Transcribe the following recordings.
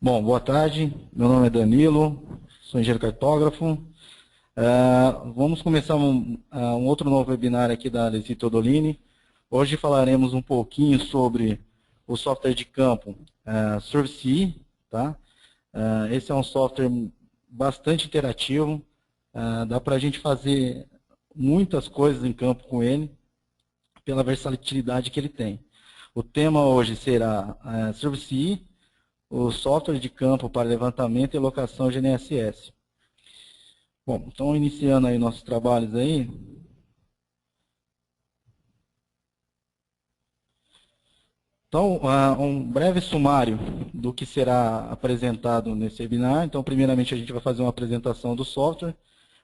Bom, boa tarde. Meu nome é Danilo, sou engenheiro cartógrafo. Vamos começar um outro novo webinar aqui da Alesi Teodolini. Hoje falaremos um pouquinho sobre o software de campo ServiceE, tá? Esse é um software bastante interativo, dá para a gente fazer muitas coisas em campo com ele, pela versatilidade que ele tem. O tema hoje será ServiceE, o software de campo para levantamento e locação GNSS. Bom, então iniciando aí nossos trabalhos aí. Então, um breve sumário do que será apresentado nesse webinar. Então, primeiramente a gente vai fazer uma apresentação do software,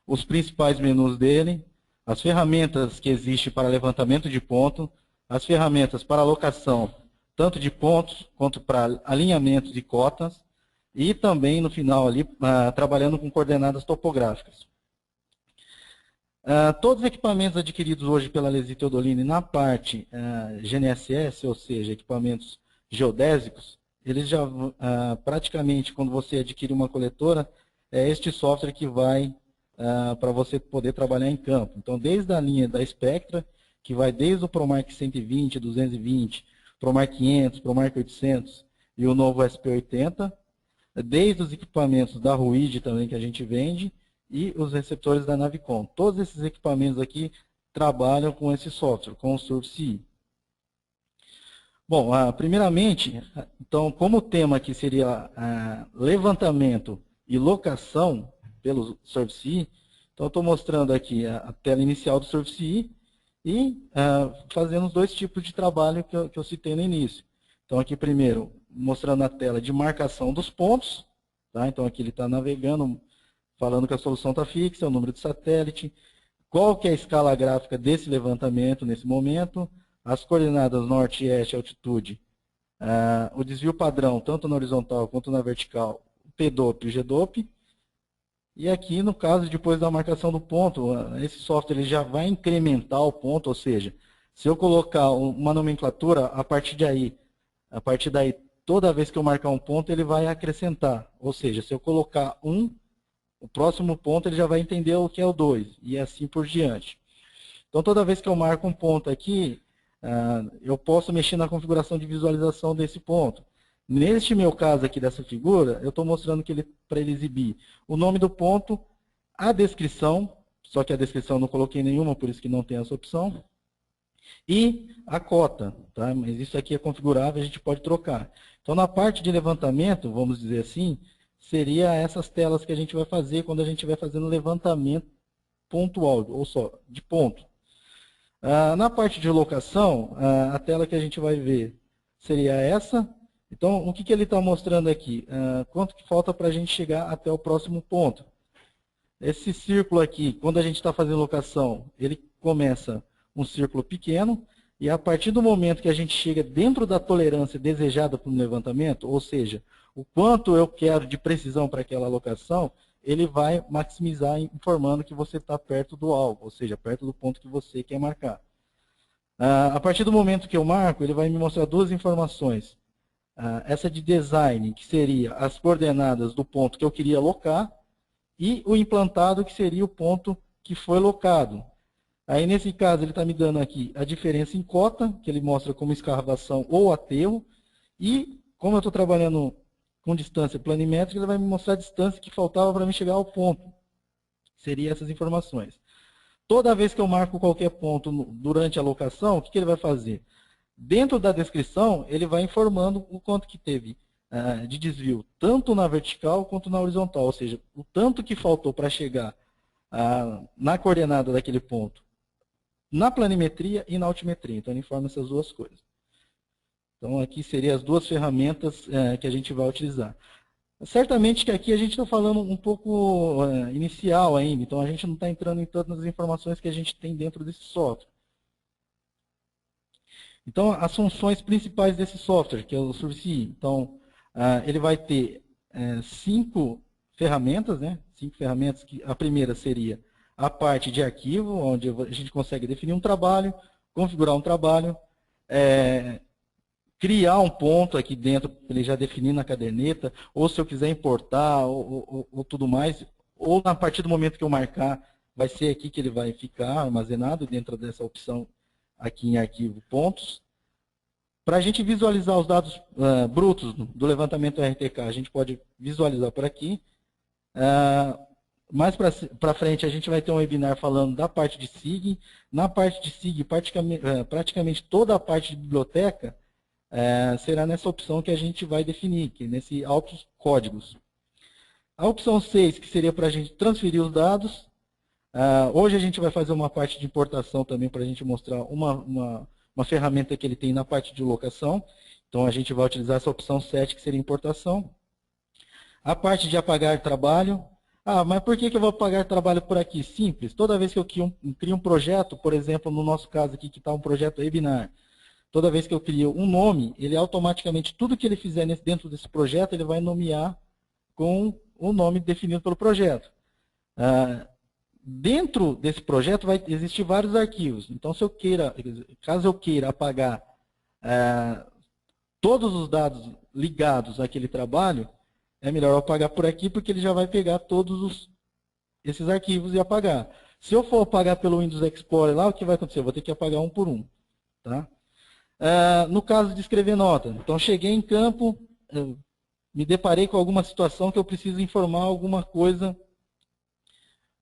os principais menus dele, as ferramentas que existem para levantamento de ponto, as ferramentas para alocação tanto de pontos quanto para alinhamento de cotas, e também no final ali trabalhando com coordenadas topográficas. Todos os equipamentos adquiridos hoje pela Alesi Teodolini na parte GNSS, ou seja, equipamentos geodésicos, eles já praticamente, quando você adquire uma coletora, é este software que vai para você poder trabalhar em campo. Então, desde a linha da Spectra, que vai desde o ProMark 120, 220, ProMark 500, ProMark 800 e o novo SP80, desde os equipamentos da Ruid também que a gente vende e os receptores da Navicom. Todos esses equipamentos aqui trabalham com esse software, com o ServiceE. Bom, primeiramente, então, como o tema aqui seria levantamento e locação pelo ServiceE, então eu estou mostrando aqui a tela inicial do ServiceE, e fazendo os dois tipos de trabalho que eu citei no início. Então, aqui primeiro, mostrando a tela de marcação dos pontos. Tá? Então, aqui ele está navegando, falando que a solução está fixa, o número de satélite, qual que é a escala gráfica desse levantamento nesse momento, as coordenadas norte e oeste, altitude, o desvio padrão, tanto na horizontal quanto na vertical, o PDOP e o GDOP. E aqui, no caso, depois da marcação do ponto, esse software ele já vai incrementar o ponto, ou seja, se eu colocar uma nomenclatura, a partir daí, toda vez que eu marcar um ponto, ele vai acrescentar. Ou seja, se eu colocar o próximo ponto ele já vai entender o que é o 2, e assim por diante. Então, toda vez que eu marco um ponto aqui, eu posso mexer na configuração de visualização desse ponto. Neste meu caso aqui dessa figura, eu estou mostrando que para ele exibir o nome do ponto, a descrição, só que a descrição eu não coloquei nenhuma, por isso que não tem essa opção, e a cota, tá? Mas isso aqui é configurável, a gente pode trocar. Então, na parte de levantamento, vamos dizer assim, seria essas telas que a gente vai fazer quando a gente vai fazendo levantamento pontual, ou só, de ponto. Na parte de locação, a tela que a gente vai ver seria essa. Então, o que ele está mostrando aqui? Quanto que falta para a gente chegar até o próximo ponto? Esse círculo aqui, quando a gente está fazendo locação, ele começa um círculo pequeno, e a partir do momento que a gente chega dentro da tolerância desejada para o levantamento, ou seja, o quanto eu quero de precisão para aquela locação, ele vai maximizar informando que você está perto do alvo, ou seja, perto do ponto que você quer marcar. A partir do momento que eu marco, ele vai me mostrar duas informações. Essa de design, que seria as coordenadas do ponto que eu queria locar, e o implantado, que seria o ponto que foi locado. Aí, nesse caso, ele está me dando aqui a diferença em cota, que ele mostra como escavação ou aterro, e como eu estou trabalhando com distância planimétrica, ele vai me mostrar a distância que faltava para me chegar ao ponto. Seria essas informações. Toda vez que eu marco qualquer ponto durante a locação, o que ele vai fazer? Dentro da descrição, ele vai informando o quanto que teve de desvio, tanto na vertical quanto na horizontal, ou seja, o tanto que faltou para chegar na coordenada daquele ponto, na planimetria e na altimetria. Então, ele informa essas duas coisas. Então, aqui seriam as duas ferramentas que a gente vai utilizar. Certamente que aqui a gente está falando um pouco inicial ainda, então a gente não está entrando em todas as informações que a gente tem dentro desse software. Então, as funções principais desse software, que é o ServiceE, então, ele vai ter 5 ferramentas, né? 5 ferramentas, que a primeira seria a parte de arquivo, onde a gente consegue definir um trabalho, configurar um trabalho, criar um ponto aqui dentro, ele já definir na caderneta, ou se eu quiser importar, ou tudo mais, ou a partir do momento que eu marcar, vai ser aqui que ele vai ficar armazenado dentro dessa opção aqui em arquivo pontos. Para a gente visualizar os dados brutos do levantamento RTK, a gente pode visualizar por aqui. Mais para frente, a gente vai ter um webinar falando da parte de SIG. Na parte de SIG, praticamente toda a parte de biblioteca será nessa opção que a gente vai definir, que é nesse autos códigos. A opção 6, que seria para a gente transferir os dados. Hoje a gente vai fazer uma parte de importação também para a gente mostrar uma ferramenta que ele tem na parte de locação. Então a gente vai utilizar essa opção 7, que seria importação. A parte de apagar trabalho. Mas por que eu vou apagar trabalho por aqui? Simples. Toda vez que eu crio um projeto, por exemplo, no nosso caso aqui, que está um projeto webinar, toda vez que eu crio um nome, ele automaticamente, tudo que ele fizer dentro desse projeto, ele vai nomear com o nome definido pelo projeto. Dentro desse projeto vai existir vários arquivos. Então, caso eu queira apagar todos os dados ligados àquele trabalho, é melhor eu apagar por aqui, porque ele já vai pegar todos esses arquivos e apagar. Se eu for apagar pelo Windows Explorer lá, o que vai acontecer? Eu vou ter que apagar um por um. Tá? No caso de escrever nota, então cheguei em campo, me deparei com alguma situação que eu preciso informar alguma coisa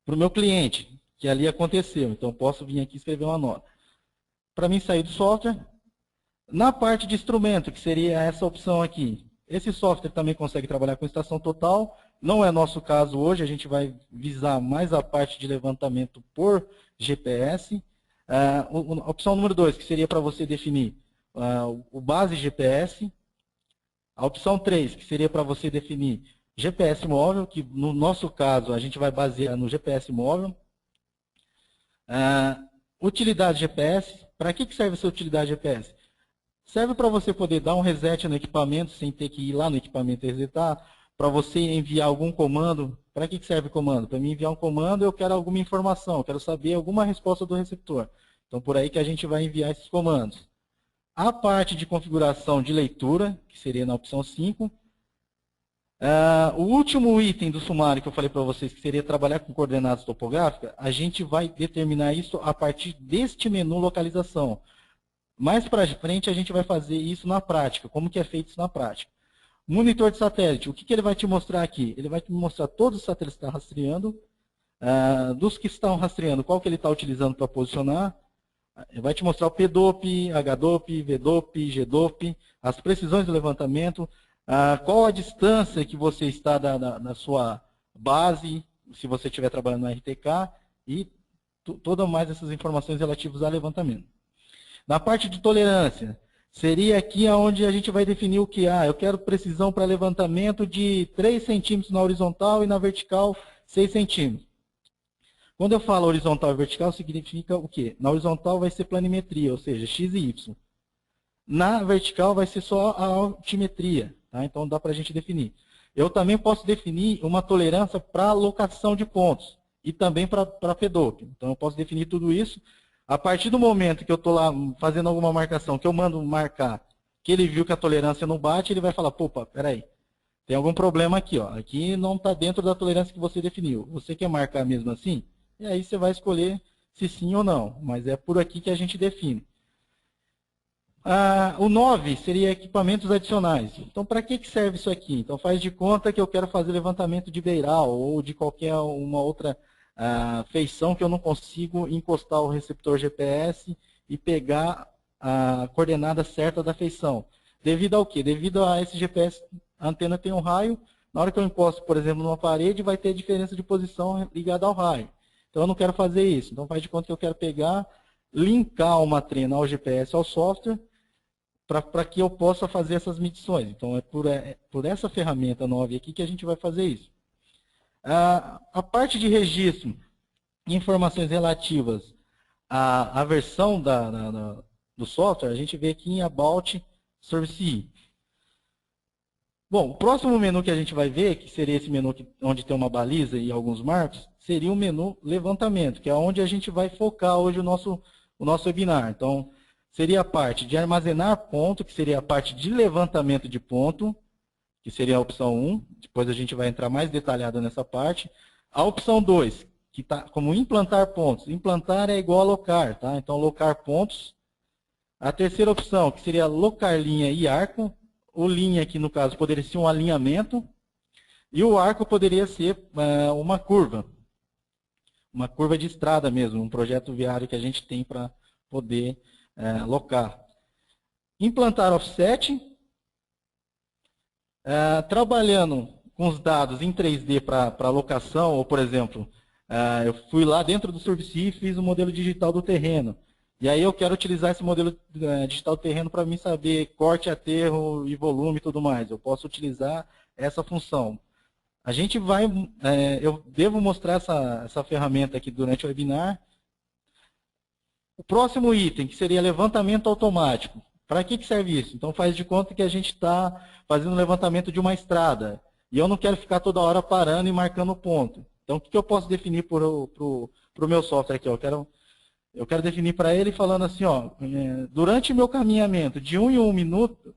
para o meu cliente, que ali aconteceu. Então, posso vir aqui escrever uma nota. Para mim sair do software, na parte de instrumento, que seria essa opção aqui, esse software também consegue trabalhar com estação total. Não é nosso caso hoje, a gente vai visar mais a parte de levantamento por GPS. A opção número 2, que seria para você definir o base GPS. A opção 3, que seria para você definir GPS móvel, que no nosso caso a gente vai basear no GPS móvel. Utilidade GPS. Para que serve essa utilidade GPS? Serve para você poder dar um reset no equipamento sem ter que ir lá no equipamento e resetar, para você enviar algum comando. Para que serve o comando? Para mim enviar um comando, eu quero alguma informação, eu quero saber alguma resposta do receptor. Então, por aí que a gente vai enviar esses comandos. A parte de configuração de leitura, que seria na opção 5. O último item do sumário que eu falei para vocês, que seria trabalhar com coordenadas topográficas, a gente vai determinar isso a partir deste menu localização. Mais para frente a gente vai fazer isso na prática. Como que é feito isso na prática? Monitor de satélite, o que ele vai te mostrar aqui? Ele vai te mostrar todos os satélites que está rastreando, dos que estão rastreando, qual que ele está utilizando para posicionar. Ele vai te mostrar o PDOP, HDOP, VDOP, GDOP, as precisões do levantamento, qual a distância que você está da sua base, se você estiver trabalhando no RTK, e todas mais essas informações relativas ao levantamento. Na parte de tolerância, seria aqui onde a gente vai definir o que? Eu quero precisão para levantamento de 3 centímetros na horizontal e na vertical 6 centímetros. Quando eu falo horizontal e vertical, significa o quê? Na horizontal vai ser planimetria, ou seja, x e y. Na vertical vai ser só a altimetria, tá? Então dá para a gente definir. Eu também posso definir uma tolerância para alocação de pontos e também para PDOP. Então eu posso definir tudo isso. A partir do momento que eu estou lá fazendo alguma marcação, que eu mando marcar, que ele viu que a tolerância não bate, ele vai falar, pô, peraí, tem algum problema aqui, ó. Aqui não está dentro da tolerância que você definiu. Você quer marcar mesmo assim? E aí você vai escolher se sim ou não, mas é por aqui que a gente define. O 9 seria equipamentos adicionais. Então, para que serve isso aqui? Então, faz de conta que eu quero fazer levantamento de beiral ou de qualquer uma outra feição que eu não consigo encostar o receptor GPS e pegar a coordenada certa da feição. Devido ao quê? Devido a esse GPS, a antena tem um raio, na hora que eu encosto, por exemplo, numa parede, vai ter diferença de posição ligada ao raio. Então, eu não quero fazer isso. Então, faz de conta que eu quero pegar, linkar uma trena ao GPS, ao software, para que eu possa fazer essas medições. Então, é por essa ferramenta 9 aqui que a gente vai fazer isso. A parte de registro e informações relativas à versão do software, a gente vê aqui em About Service. Bom, o próximo menu que a gente vai ver, que seria esse menu onde tem uma baliza e alguns marcos, seria o menu levantamento, que é onde a gente vai focar hoje o nosso webinar. Então, seria a parte de armazenar ponto, que seria a parte de levantamento de ponto, que seria a opção 1. Depois a gente vai entrar mais detalhado nessa parte. A opção 2, que está como implantar pontos. Implantar é igual a locar, tá? Então, locar pontos. A terceira opção, que seria locar linha e arco. O linha aqui, no caso, poderia ser um alinhamento. E o arco poderia ser uma curva. Uma curva de estrada mesmo, um projeto viário que a gente tem para poder locar. Implantar offset. Trabalhando com os dados em 3D para locação, ou por exemplo, eu fui lá dentro do Survey e fiz o modelo digital do terreno. E aí eu quero utilizar esse modelo digital do terreno para mim saber corte, aterro e volume e tudo mais. Eu posso utilizar essa função. A gente vai, eu devo mostrar essa ferramenta aqui durante o webinar. O próximo item, que seria levantamento automático. Para que serve isso? Então faz de conta que a gente está fazendo levantamento de uma estrada. E eu não quero ficar toda hora parando e marcando ponto. Então o que eu posso definir para o meu software aqui? Eu quero definir para ele falando assim, ó, durante o meu caminhamento de 1 em 1 minuto,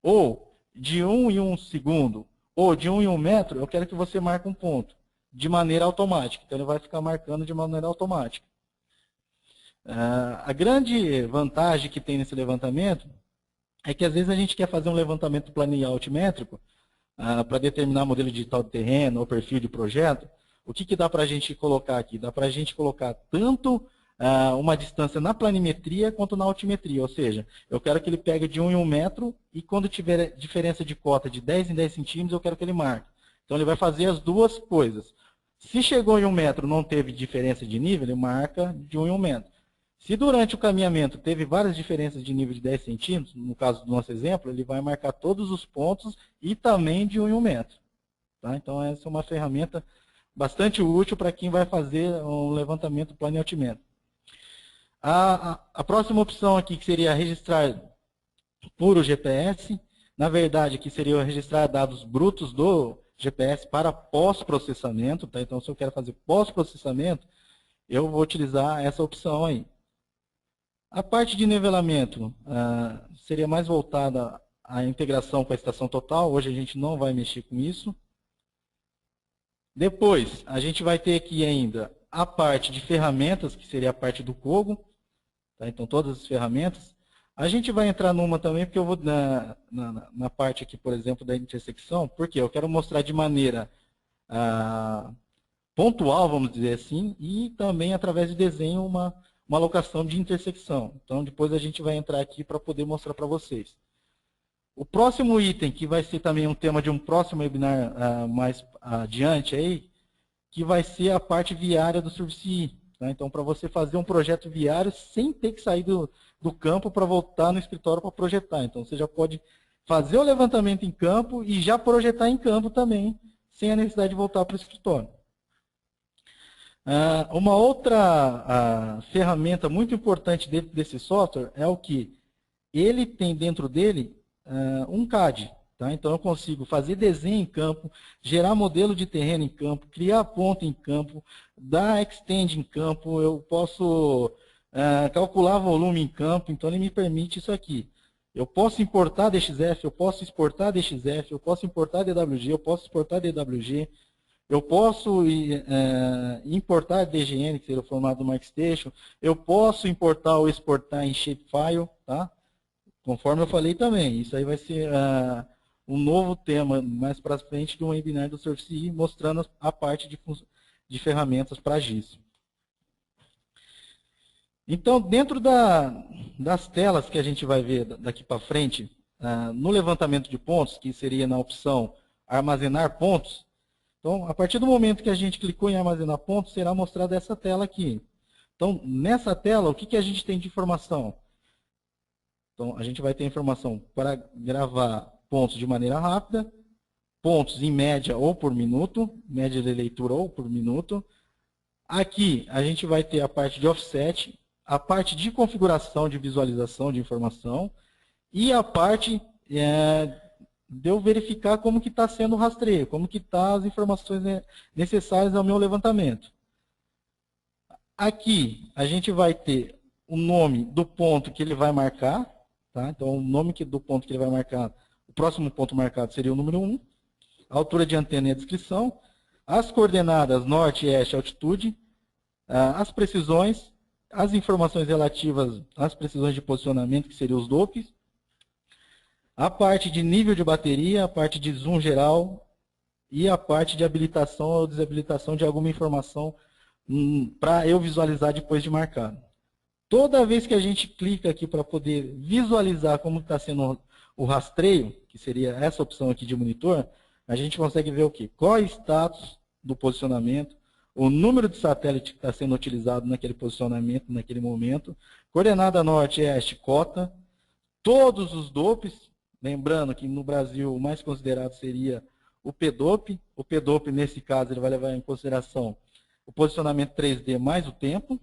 ou de 1 em 1 segundo, ou de 1 em 1 metro, eu quero que você marque um ponto de maneira automática. Então ele vai ficar marcando de maneira automática. A grande vantagem que tem nesse levantamento é que às vezes a gente quer fazer um levantamento planial altimétrico para determinar modelo digital de terreno ou perfil de projeto. O que dá para a gente colocar aqui? Dá para a gente colocar tanto uma distância na planimetria quanto na altimetria. Ou seja, eu quero que ele pegue de 1 em 1 metro e quando tiver diferença de cota de 10 em 10 centímetros, eu quero que ele marque. Então ele vai fazer as duas coisas. Se chegou em 1 metro e não teve diferença de nível, ele marca de 1 em 1 metro. Se durante o caminhamento teve várias diferenças de nível de 10 centímetros, no caso do nosso exemplo, ele vai marcar todos os pontos e também de 1 em 1 metro. Tá? Então, essa é uma ferramenta bastante útil para quem vai fazer um levantamento plano e altimetro. A próxima opção aqui, que seria registrar puro GPS, na verdade, aqui seria registrar dados brutos do GPS para pós-processamento. Tá? Então, se eu quero fazer pós-processamento, eu vou utilizar essa opção aí. A parte de nivelamento seria mais voltada à integração com a estação total. Hoje a gente não vai mexer com isso. Depois, a gente vai ter aqui ainda a parte de ferramentas, que seria a parte do Kogo. Tá? Então, todas as ferramentas. A gente vai entrar numa também, porque eu vou na parte aqui, por exemplo, da intersecção, porque eu quero mostrar de maneira pontual, vamos dizer assim, e também através de desenho uma alocação de intersecção. Então, depois a gente vai entrar aqui para poder mostrar para vocês. O próximo item, que vai ser também um tema de um próximo webinar mais adiante, aí, que vai ser a parte viária do Survey. Tá? Então, para você fazer um projeto viário sem ter que sair do campo para voltar no escritório para projetar. Então, você já pode fazer o levantamento em campo e já projetar em campo também, sem a necessidade de voltar para o escritório. Uma outra ferramenta muito importante dentro desse software é o que ele tem dentro dele um CAD. Tá? Então, eu consigo fazer desenho em campo, gerar modelo de terreno em campo, criar ponto em campo, dar extend em campo, eu posso calcular volume em campo, então ele me permite isso aqui. Eu posso importar DXF, eu posso exportar DXF, eu posso importar DWG, eu posso exportar DWG, eu posso importar DGN, que seria o formato do MarkStation. Eu posso importar ou exportar em shapefile, tá? Conforme eu falei também. Isso aí vai ser um novo tema mais para frente de um webinar do Survey, mostrando a parte de ferramentas para GIS. Então, dentro das telas que a gente vai ver daqui para frente, no levantamento de pontos, que seria na opção armazenar pontos, então, a partir do momento que a gente clicou em armazenar pontos, será mostrada essa tela aqui. Então, nessa tela, o que a gente tem de informação? Então, a gente vai ter informação para gravar pontos de maneira rápida, pontos em média ou por minuto, média de leitura ou por minuto. Aqui, a gente vai ter a parte de offset, a parte de configuração de visualização de informação e a parte de eu verificar como que está sendo o rastreio, como que estão as informações necessárias ao meu levantamento. Aqui, a gente vai ter o nome do ponto que ele vai marcar, tá? Então, o nome do ponto que ele vai marcar, o próximo ponto marcado seria o número 1, a altura de antena e a descrição, as coordenadas norte, oeste, altitude, as precisões, as informações relativas às precisões de posicionamento, que seriam os DOPs, a parte de nível de bateria, a parte de zoom geral e a parte de habilitação ou desabilitação de alguma informação para eu visualizar depois de marcado. Toda vez que a gente clica aqui para poder visualizar como está sendo o rastreio, que seria essa opção aqui de monitor, a gente consegue ver o quê? Qual é o status do posicionamento, o número de satélite que está sendo utilizado naquele posicionamento, naquele momento, coordenada norte, oeste, cota, todos os DOPs, lembrando que no Brasil o mais considerado seria o PDOP. O PDOP, nesse caso, ele vai levar em consideração o posicionamento 3D mais o tempo.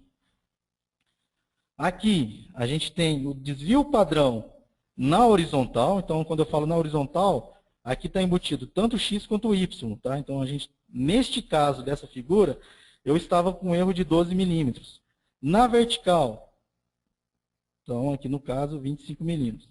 Aqui, a gente tem o desvio padrão na horizontal. Então, quando eu falo na horizontal, aqui está embutido tanto o X quanto o Y. Tá? Então, neste caso dessa figura, eu estava com um erro de 12 milímetros. Na vertical, então, aqui no caso, 25 milímetros.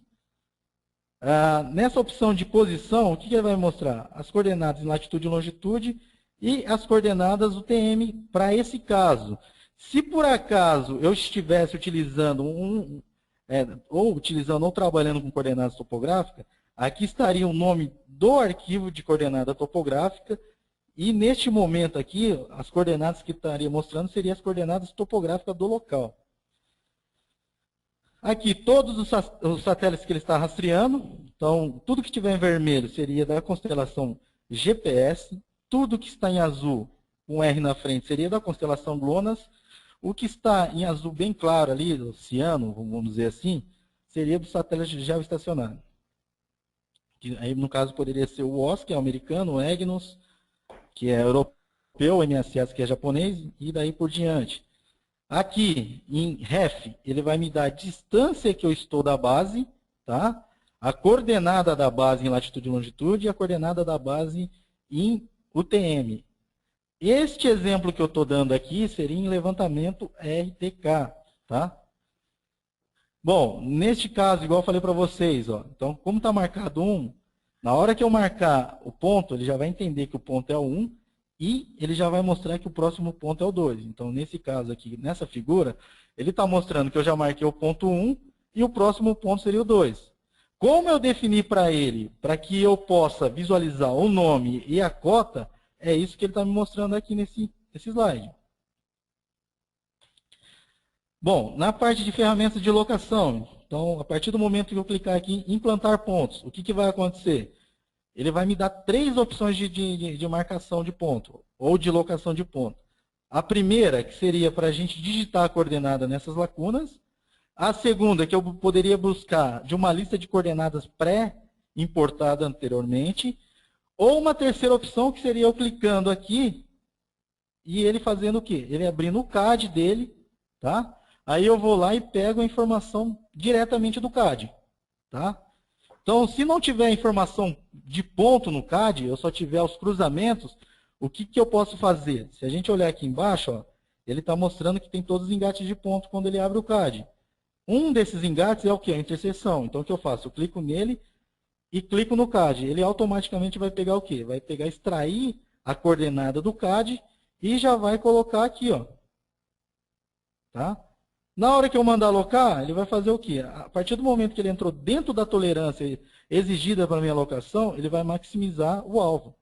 Nessa opção de posição, o que ele vai mostrar? As coordenadas em latitude e longitude e as coordenadas UTM para esse caso. Se por acaso eu estivesse utilizando ou trabalhando com coordenadas topográficas, aqui estaria o nome do arquivo de coordenada topográfica e neste momento aqui, as coordenadas que estaria mostrando seriam as coordenadas topográficas do local. Aqui, todos os satélites que ele está rastreando. Então, tudo que tiver em vermelho seria da constelação GPS. Tudo que está em azul, com R na frente, seria da constelação GLONASS. O que está em azul bem claro ali, oceano, vamos dizer assim, seria do satélite geoestacionário. Aí, no caso, poderia ser o OSS, que é o americano, o EGNOS, que é europeu, o MSS, que é japonês, e daí por diante. Aqui, em REF, ele vai me dar a distância que eu estou da base, tá? A coordenada da base em latitude e longitude e a coordenada da base em UTM. Este exemplo que eu estou dando aqui seria em levantamento RTK, tá? Bom, neste caso, igual eu falei para vocês, ó, então, como está marcado 1, na hora que eu marcar o ponto, ele já vai entender que o ponto é o 1, e ele já vai mostrar que o próximo ponto é o 2. Então, nesse caso aqui, nessa figura, ele está mostrando que eu já marquei o ponto 1 e o próximo ponto seria o 2. Como eu defini para ele, para que eu possa visualizar o nome e a cota, é isso que ele está me mostrando aqui nesse slide. Bom, na parte de ferramentas de locação, então, a partir do momento que eu clicar aqui em implantar pontos, o que vai acontecer? Ele vai me dar 3 opções de marcação de ponto, ou de locação de ponto. A primeira, que seria para a gente digitar a coordenada nessas lacunas. A segunda, que eu poderia buscar de uma lista de coordenadas pré-importada anteriormente. Ou uma terceira opção, que seria eu clicando aqui e ele fazendo o quê? Ele abrindo o CAD dele, tá? Aí eu vou lá e pego a informação diretamente do CAD, tá? Então, se não tiver informação de ponto no CAD, eu só tiver os cruzamentos, o que eu posso fazer? Se a gente olhar aqui embaixo, ó, ele está mostrando que tem todos os engates de ponto quando ele abre o CAD. Um desses engates é o quê? A interseção. Então, o que eu faço? Eu clico nele e clico no CAD. Ele automaticamente vai pegar o quê? Vai pegar, extrair a coordenada do CAD e já vai colocar aqui, ó. Tá? Na hora que eu mandar alocar, ele vai fazer o quê? A partir do momento que ele entrou dentro da tolerância exigida para a minha alocação, ele vai maximizar o alvo.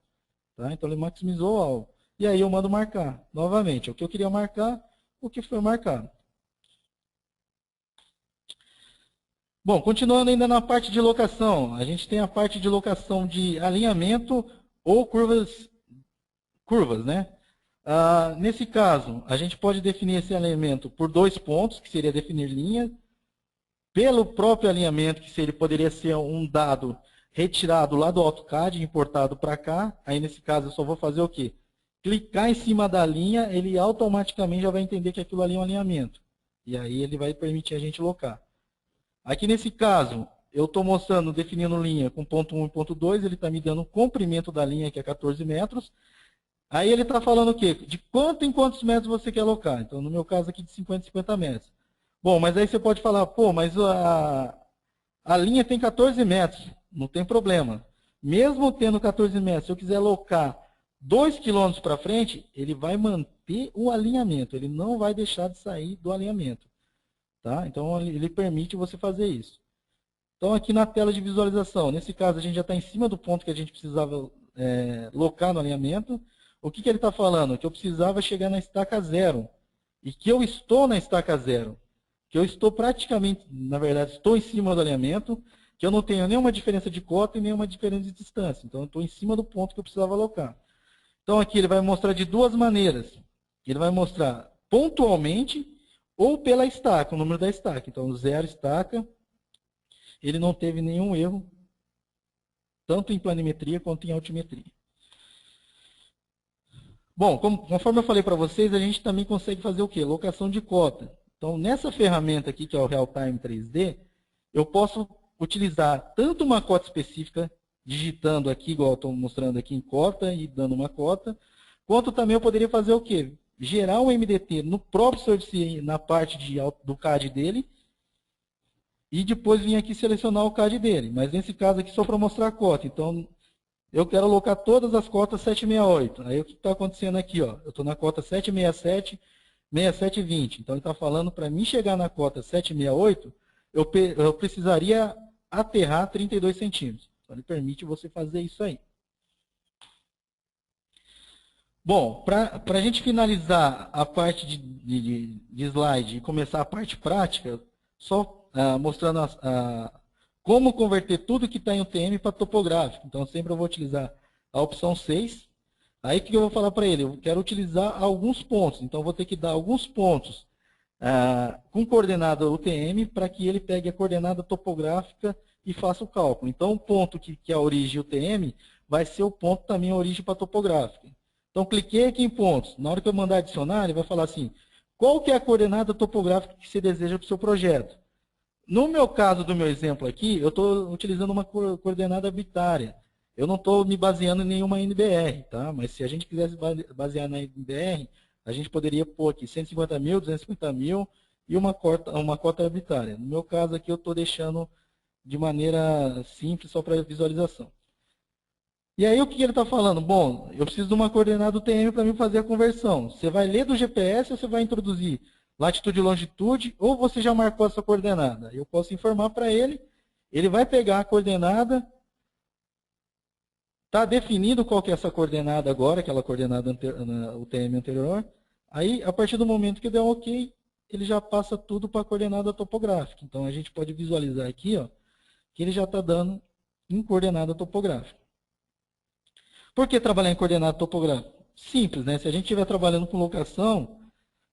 Tá? Então, ele maximizou o alvo. E aí eu mando marcar. Novamente, o que eu queria marcar, o que foi marcado. Bom, continuando ainda na parte de locação, a gente tem a parte de locação de alinhamento ou curvas, né? Nesse caso, a gente pode definir esse alinhamento por 2 pontos, que seria definir linha, pelo próprio alinhamento, que poderia ser um dado retirado lá do AutoCAD, importado para cá. Aí, nesse caso, eu só vou fazer o quê? Clicar em cima da linha, ele automaticamente já vai entender que aquilo ali é um alinhamento. E aí ele vai permitir a gente locar. Aqui nesse caso, eu estou mostrando, definindo linha com ponto 1 e ponto 2, ele está me dando o comprimento da linha, que é 14 metros. Aí ele está falando o quê? De quanto em quantos metros você quer alocar. Então, no meu caso aqui, de 50 em 50 metros. Bom, mas aí você pode falar, pô, mas a linha tem 14 metros, não tem problema. Mesmo tendo 14 metros, se eu quiser alocar 2 quilômetros para frente, ele vai manter o alinhamento, ele não vai deixar de sair do alinhamento. Tá? Então, ele permite você fazer isso. Então, aqui na tela de visualização, nesse caso, a gente já está em cima do ponto que a gente precisava locar no alinhamento. O que ele está falando? Que eu precisava chegar na estaca zero. E que eu estou na estaca zero. Que eu estou praticamente, na verdade, estou em cima do alinhamento, que eu não tenho nenhuma diferença de cota e nenhuma diferença de distância. Então, eu estou em cima do ponto que eu precisava alocar. Então, aqui ele vai mostrar de duas maneiras. Ele vai mostrar pontualmente ou pela estaca, o número da estaca. Então, zero estaca, ele não teve nenhum erro, tanto em planimetria quanto em altimetria. Bom, conforme eu falei para vocês, a gente também consegue fazer o quê? Locação de cota. Então, nessa ferramenta aqui, que é o Real Time 3D, eu posso utilizar tanto uma cota específica, digitando aqui, igual eu estou mostrando aqui em cota e dando uma cota, quanto também eu poderia fazer o quê? Gerar um MDT no próprio Service, na parte do CAD dele, e depois vir aqui selecionar o CAD dele. Mas nesse caso aqui só para mostrar a cota. Então, eu quero alocar todas as cotas 768. Aí o que está acontecendo aqui? Ó? Eu estou na cota 767, 6720. Então, ele está falando para mim chegar na cota 768, eu precisaria aterrar 32 centímetros. Então, ele permite você fazer isso aí. Bom, para a gente finalizar a parte de slide e começar a parte prática, só mostrando como converter tudo que está em UTM para topográfico. Então, sempre eu vou utilizar a opção 6. Aí, o que eu vou falar para ele? Eu quero utilizar alguns pontos. Então, eu vou ter que dar alguns pontos com coordenada UTM para que ele pegue a coordenada topográfica e faça o cálculo. Então, o ponto que é a origem UTM vai ser o ponto também a origem para topográfica. Então, cliquei aqui em pontos. Na hora que eu mandar adicionar, ele vai falar assim, qual que é a coordenada topográfica que você deseja para o seu projeto? No meu caso do meu exemplo aqui, eu estou utilizando uma coordenada bitária. Eu não estou me baseando em nenhuma NBR, tá? Mas se a gente quisesse basear na NBR, a gente poderia pôr aqui 150 mil, 250 mil e uma cota bitária. No meu caso aqui, eu estou deixando de maneira simples, só para visualização. E aí o que ele está falando? Bom, eu preciso de uma coordenada UTM para mim fazer a conversão. Você vai ler do GPS ou você vai introduzir latitude e longitude, ou você já marcou essa coordenada? Eu posso informar para ele, ele vai pegar a coordenada, está definido qual que é essa coordenada agora, aquela coordenada UTM anterior. Aí, a partir do momento que der um OK, ele já passa tudo para a coordenada topográfica. Então, a gente pode visualizar aqui, ó, que ele já está dando em coordenada topográfica. Por que trabalhar em coordenada topográfica? Simples, né? Se a gente estiver trabalhando com locação,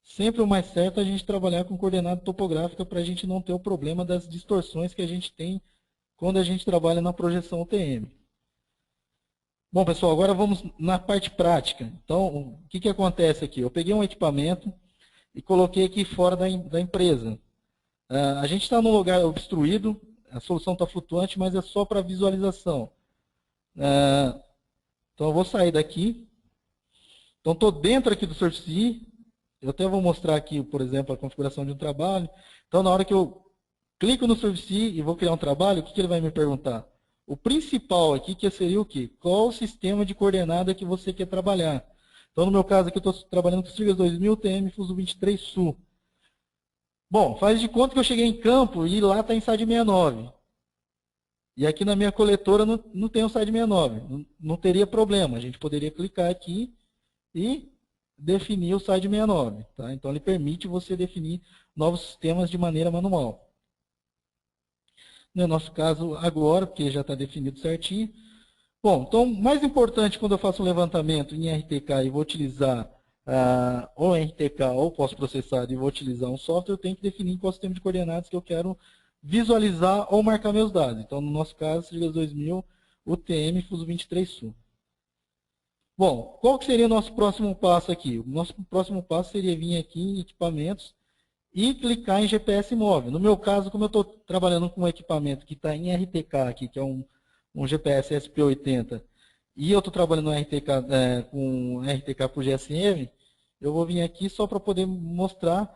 sempre o mais certo é a gente trabalhar com coordenada topográfica para a gente não ter o problema das distorções que a gente tem quando a gente trabalha na projeção UTM. Bom, pessoal, agora vamos na parte prática. Então, o que acontece aqui? Eu peguei um equipamento e coloquei aqui fora da empresa. A gente está num lugar obstruído, a solução está flutuante, mas é só para visualização. Então, eu vou sair daqui. Então, estou dentro aqui do Surface. Eu até vou mostrar aqui, por exemplo, a configuração de um trabalho. Então, na hora que eu clico no Surface e vou criar um trabalho, o que ele vai me perguntar? O principal aqui que seria o quê? Qual o sistema de coordenada que você quer trabalhar? Então, no meu caso aqui, eu estou trabalhando com o Strigas 2000 TM Fuso 23 Sul. Bom, faz de conta que eu cheguei em campo e lá está em SAD 69. E aqui na minha coletora não tem o SAD 69. Não teria problema. A gente poderia clicar aqui e definir o SAD 69. Tá? Então, ele permite você definir novos sistemas de maneira manual. No nosso caso agora, porque já está definido certinho. Bom, então, mais importante quando eu faço um levantamento em RTK e vou utilizar ou RTK ou pós-processado e vou utilizar um software, eu tenho que definir qual sistema de coordenadas que eu quero visualizar ou marcar meus dados. Então, no nosso caso, Strigas 2000, UTM Fuso 23 Sul. Bom, qual que seria o nosso próximo passo aqui? O nosso próximo passo seria vir aqui em equipamentos e clicar em GPS móvel. No meu caso, como eu estou trabalhando com um equipamento que está em RTK aqui, que é um GPS SP80, e eu estou trabalhando no RTK, com RTK por GSM, eu vou vir aqui só para poder mostrar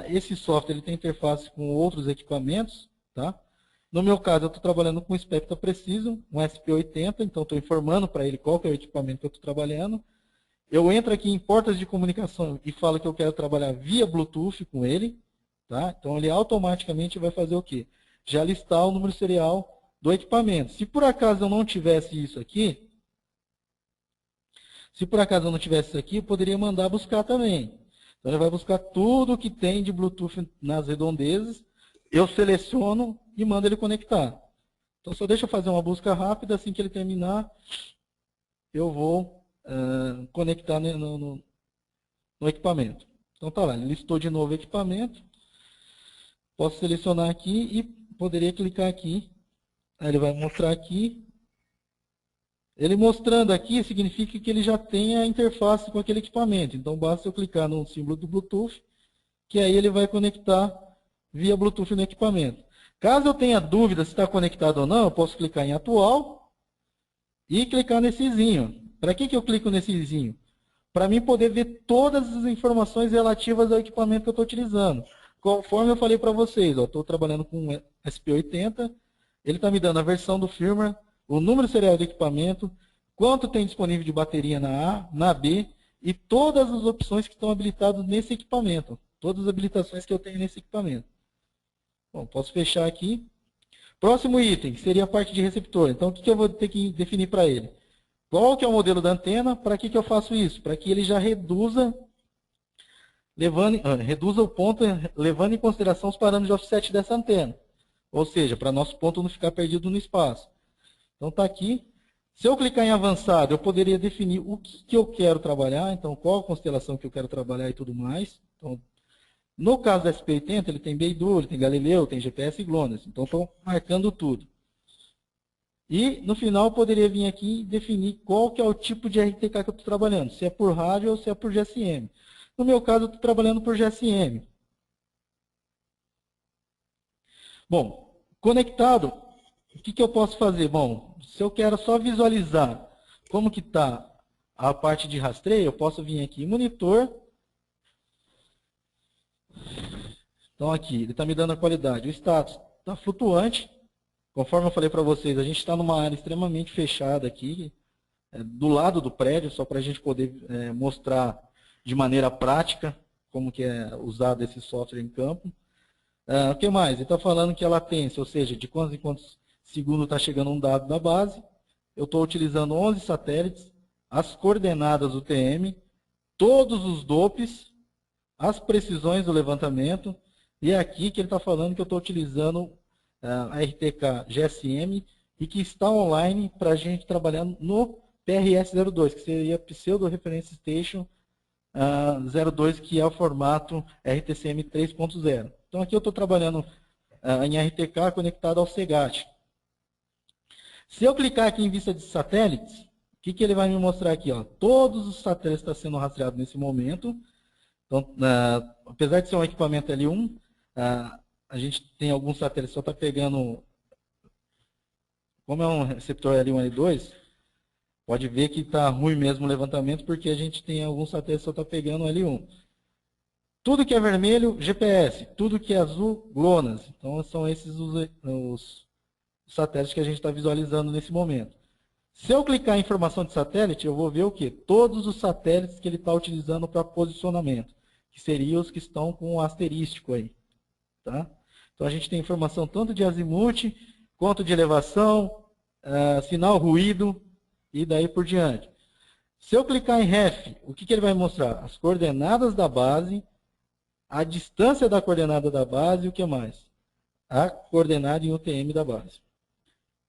Esse software ele tem interface com outros equipamentos. Tá? No meu caso, eu estou trabalhando com o Spectra Precision, um SP80, então estou informando para ele qual que é o equipamento que eu estou trabalhando. Eu entro aqui em portas de comunicação e falo que eu quero trabalhar via Bluetooth com ele. Tá? Então ele automaticamente vai fazer o quê? Já listar o número serial do equipamento. Se por acaso eu não tivesse isso aqui, eu poderia mandar buscar também. Então ele vai buscar tudo que tem de Bluetooth nas redondezas, eu seleciono e mando ele conectar. Então só deixa eu fazer uma busca rápida, assim que ele terminar, eu vou conectar no equipamento. Então tá lá, ele listou de novo o equipamento. Posso selecionar aqui e poderia clicar aqui. Aí ele vai mostrar aqui. Ele mostrando aqui significa que ele já tem a interface com aquele equipamento. Então basta eu clicar no símbolo do Bluetooth, que aí ele vai conectar via Bluetooth no equipamento. Caso eu tenha dúvida se está conectado ou não, eu posso clicar em atual e clicar nesse izinho. Para que eu clico nesse izinho? Para mim poder ver todas as informações relativas ao equipamento que eu estou utilizando. Conforme eu falei para vocês, estou trabalhando com um SP80, ele está me dando a versão do firmware, o número serial do equipamento, quanto tem disponível de bateria na A, na B, e todas as opções que estão habilitadas nesse equipamento. Todas as habilitações que eu tenho nesse equipamento. Bom, posso fechar aqui. Próximo item, que seria a parte de receptor. Então, o que eu vou ter que definir para ele? Qual que é o modelo da antena? Para que eu faço isso? Para que ele já reduza o ponto, levando em consideração os parâmetros de offset dessa antena. Ou seja, para nosso ponto não ficar perdido no espaço. Então está aqui. Se eu clicar em avançado, eu poderia definir o que eu quero trabalhar, então qual a constelação que eu quero trabalhar e tudo mais. Então, no caso do SP80, ele tem Beidou, ele tem Galileu, tem GPS e GLONASS. Então estou marcando tudo. E no final eu poderia vir aqui e definir qual que é o tipo de RTK que eu estou trabalhando, se é por rádio ou se é por GSM. No meu caso, eu estou trabalhando por GSM. Bom, conectado, o que eu posso fazer? Bom, se eu quero só visualizar como que está a parte de rastreio, eu posso vir aqui em monitor. Então aqui, ele está me dando a qualidade. O status está flutuante. Conforme eu falei para vocês, a gente está numa área extremamente fechada aqui, do lado do prédio, só para a gente poder mostrar de maneira prática como que é usado esse software em campo. O que mais? Ele está falando que a latência, ou seja, de quantos em quantos segundos está chegando um dado da base. Eu estou utilizando 11 satélites, as coordenadas UTM, todos os dopes, as precisões do levantamento, e é aqui que ele está falando que eu estou utilizando a RTK GSM e que está online para a gente trabalhar no PRS-02, que seria Pseudo Reference Station 02, que é o formato RTCM 3.0. Então aqui eu estou trabalhando em RTK conectado ao CEGAT. Se eu clicar aqui em vista de satélites, o que ele vai me mostrar aqui? Ó, todos os satélites estão sendo rastreados nesse momento. Então, apesar de ser um equipamento L1, a gente tem alguns satélites que só está pegando, como é um receptor L1 e L2, pode ver que está ruim mesmo o levantamento, porque a gente tem alguns satélites que só está pegando L1. Tudo que é vermelho, GPS. Tudo que é azul, GLONASS. Então, são esses os satélites que a gente está visualizando nesse momento. Se eu clicar em informação de satélite, eu vou ver o quê? Todos os satélites que ele está utilizando para posicionamento, que seriam os que estão com o asterístico aí. Tá? Então, a gente tem informação tanto de azimuth, quanto de elevação, sinal ruído, e daí por diante. Se eu clicar em REF, o que ele vai mostrar? As coordenadas da base, a distância da coordenada da base e o que mais? A coordenada em UTM da base.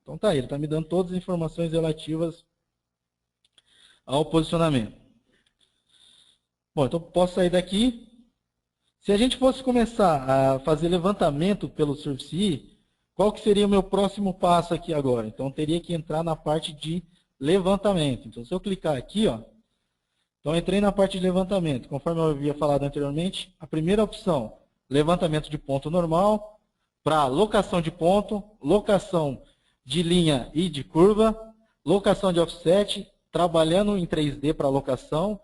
Então tá aí, ele está me dando todas as informações relativas ao posicionamento. Bom, então posso sair daqui. Se a gente fosse começar a fazer levantamento pelo Surface, qual que seria o meu próximo passo aqui agora? Então teria que entrar na parte de levantamento. Então se eu clicar aqui, ó, então entrei na parte de levantamento. Conforme eu havia falado anteriormente, a primeira opção, levantamento de ponto normal, para locação de ponto, locação de linha e de curva, locação de offset, trabalhando em 3D para locação,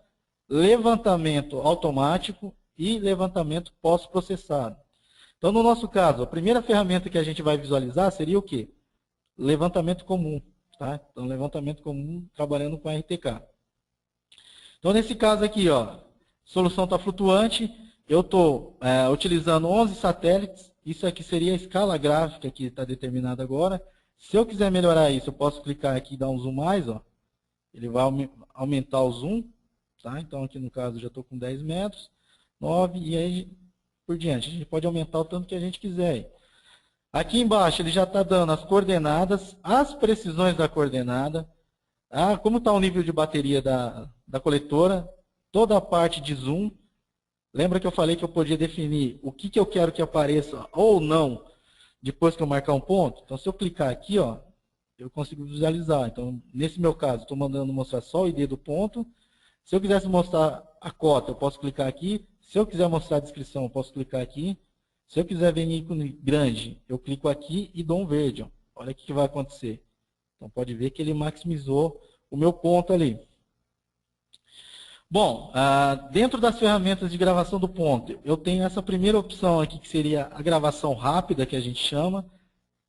levantamento automático e levantamento pós-processado. Então, no nosso caso, a primeira ferramenta que a gente vai visualizar seria o quê? Levantamento comum. Tá? Então, levantamento comum trabalhando com RTK. Então, nesse caso aqui, ó, a solução está flutuante, eu estou utilizando 11 satélites, isso aqui seria a escala gráfica que está determinada agora. Se eu quiser melhorar isso, eu posso clicar aqui e dar um zoom mais, ó. Ele vai aumentar o zoom, tá? Então, aqui no caso, já estou com 10 metros, 9 e aí por diante. A gente pode aumentar o tanto que a gente quiser. Aqui embaixo, ele já está dando as coordenadas, as precisões da coordenada, como está o nível de bateria da coletora, toda a parte de zoom. Lembra que eu falei que eu podia definir o que eu quero que apareça ou não depois que eu marcar um ponto? Então, se eu clicar aqui, ó, eu consigo visualizar. Então, nesse meu caso, estou mandando mostrar só o ID do ponto. Se eu quisesse mostrar a cota, eu posso clicar aqui. Se eu quiser mostrar a descrição, eu posso clicar aqui. Se eu quiser ver em ícone grande, eu clico aqui e dou um verde. Ó. Olha o que vai acontecer. Então, pode ver que ele maximizou o meu ponto ali. Bom, dentro das ferramentas de gravação do ponto, eu tenho essa primeira opção aqui, que seria a gravação rápida, que a gente chama.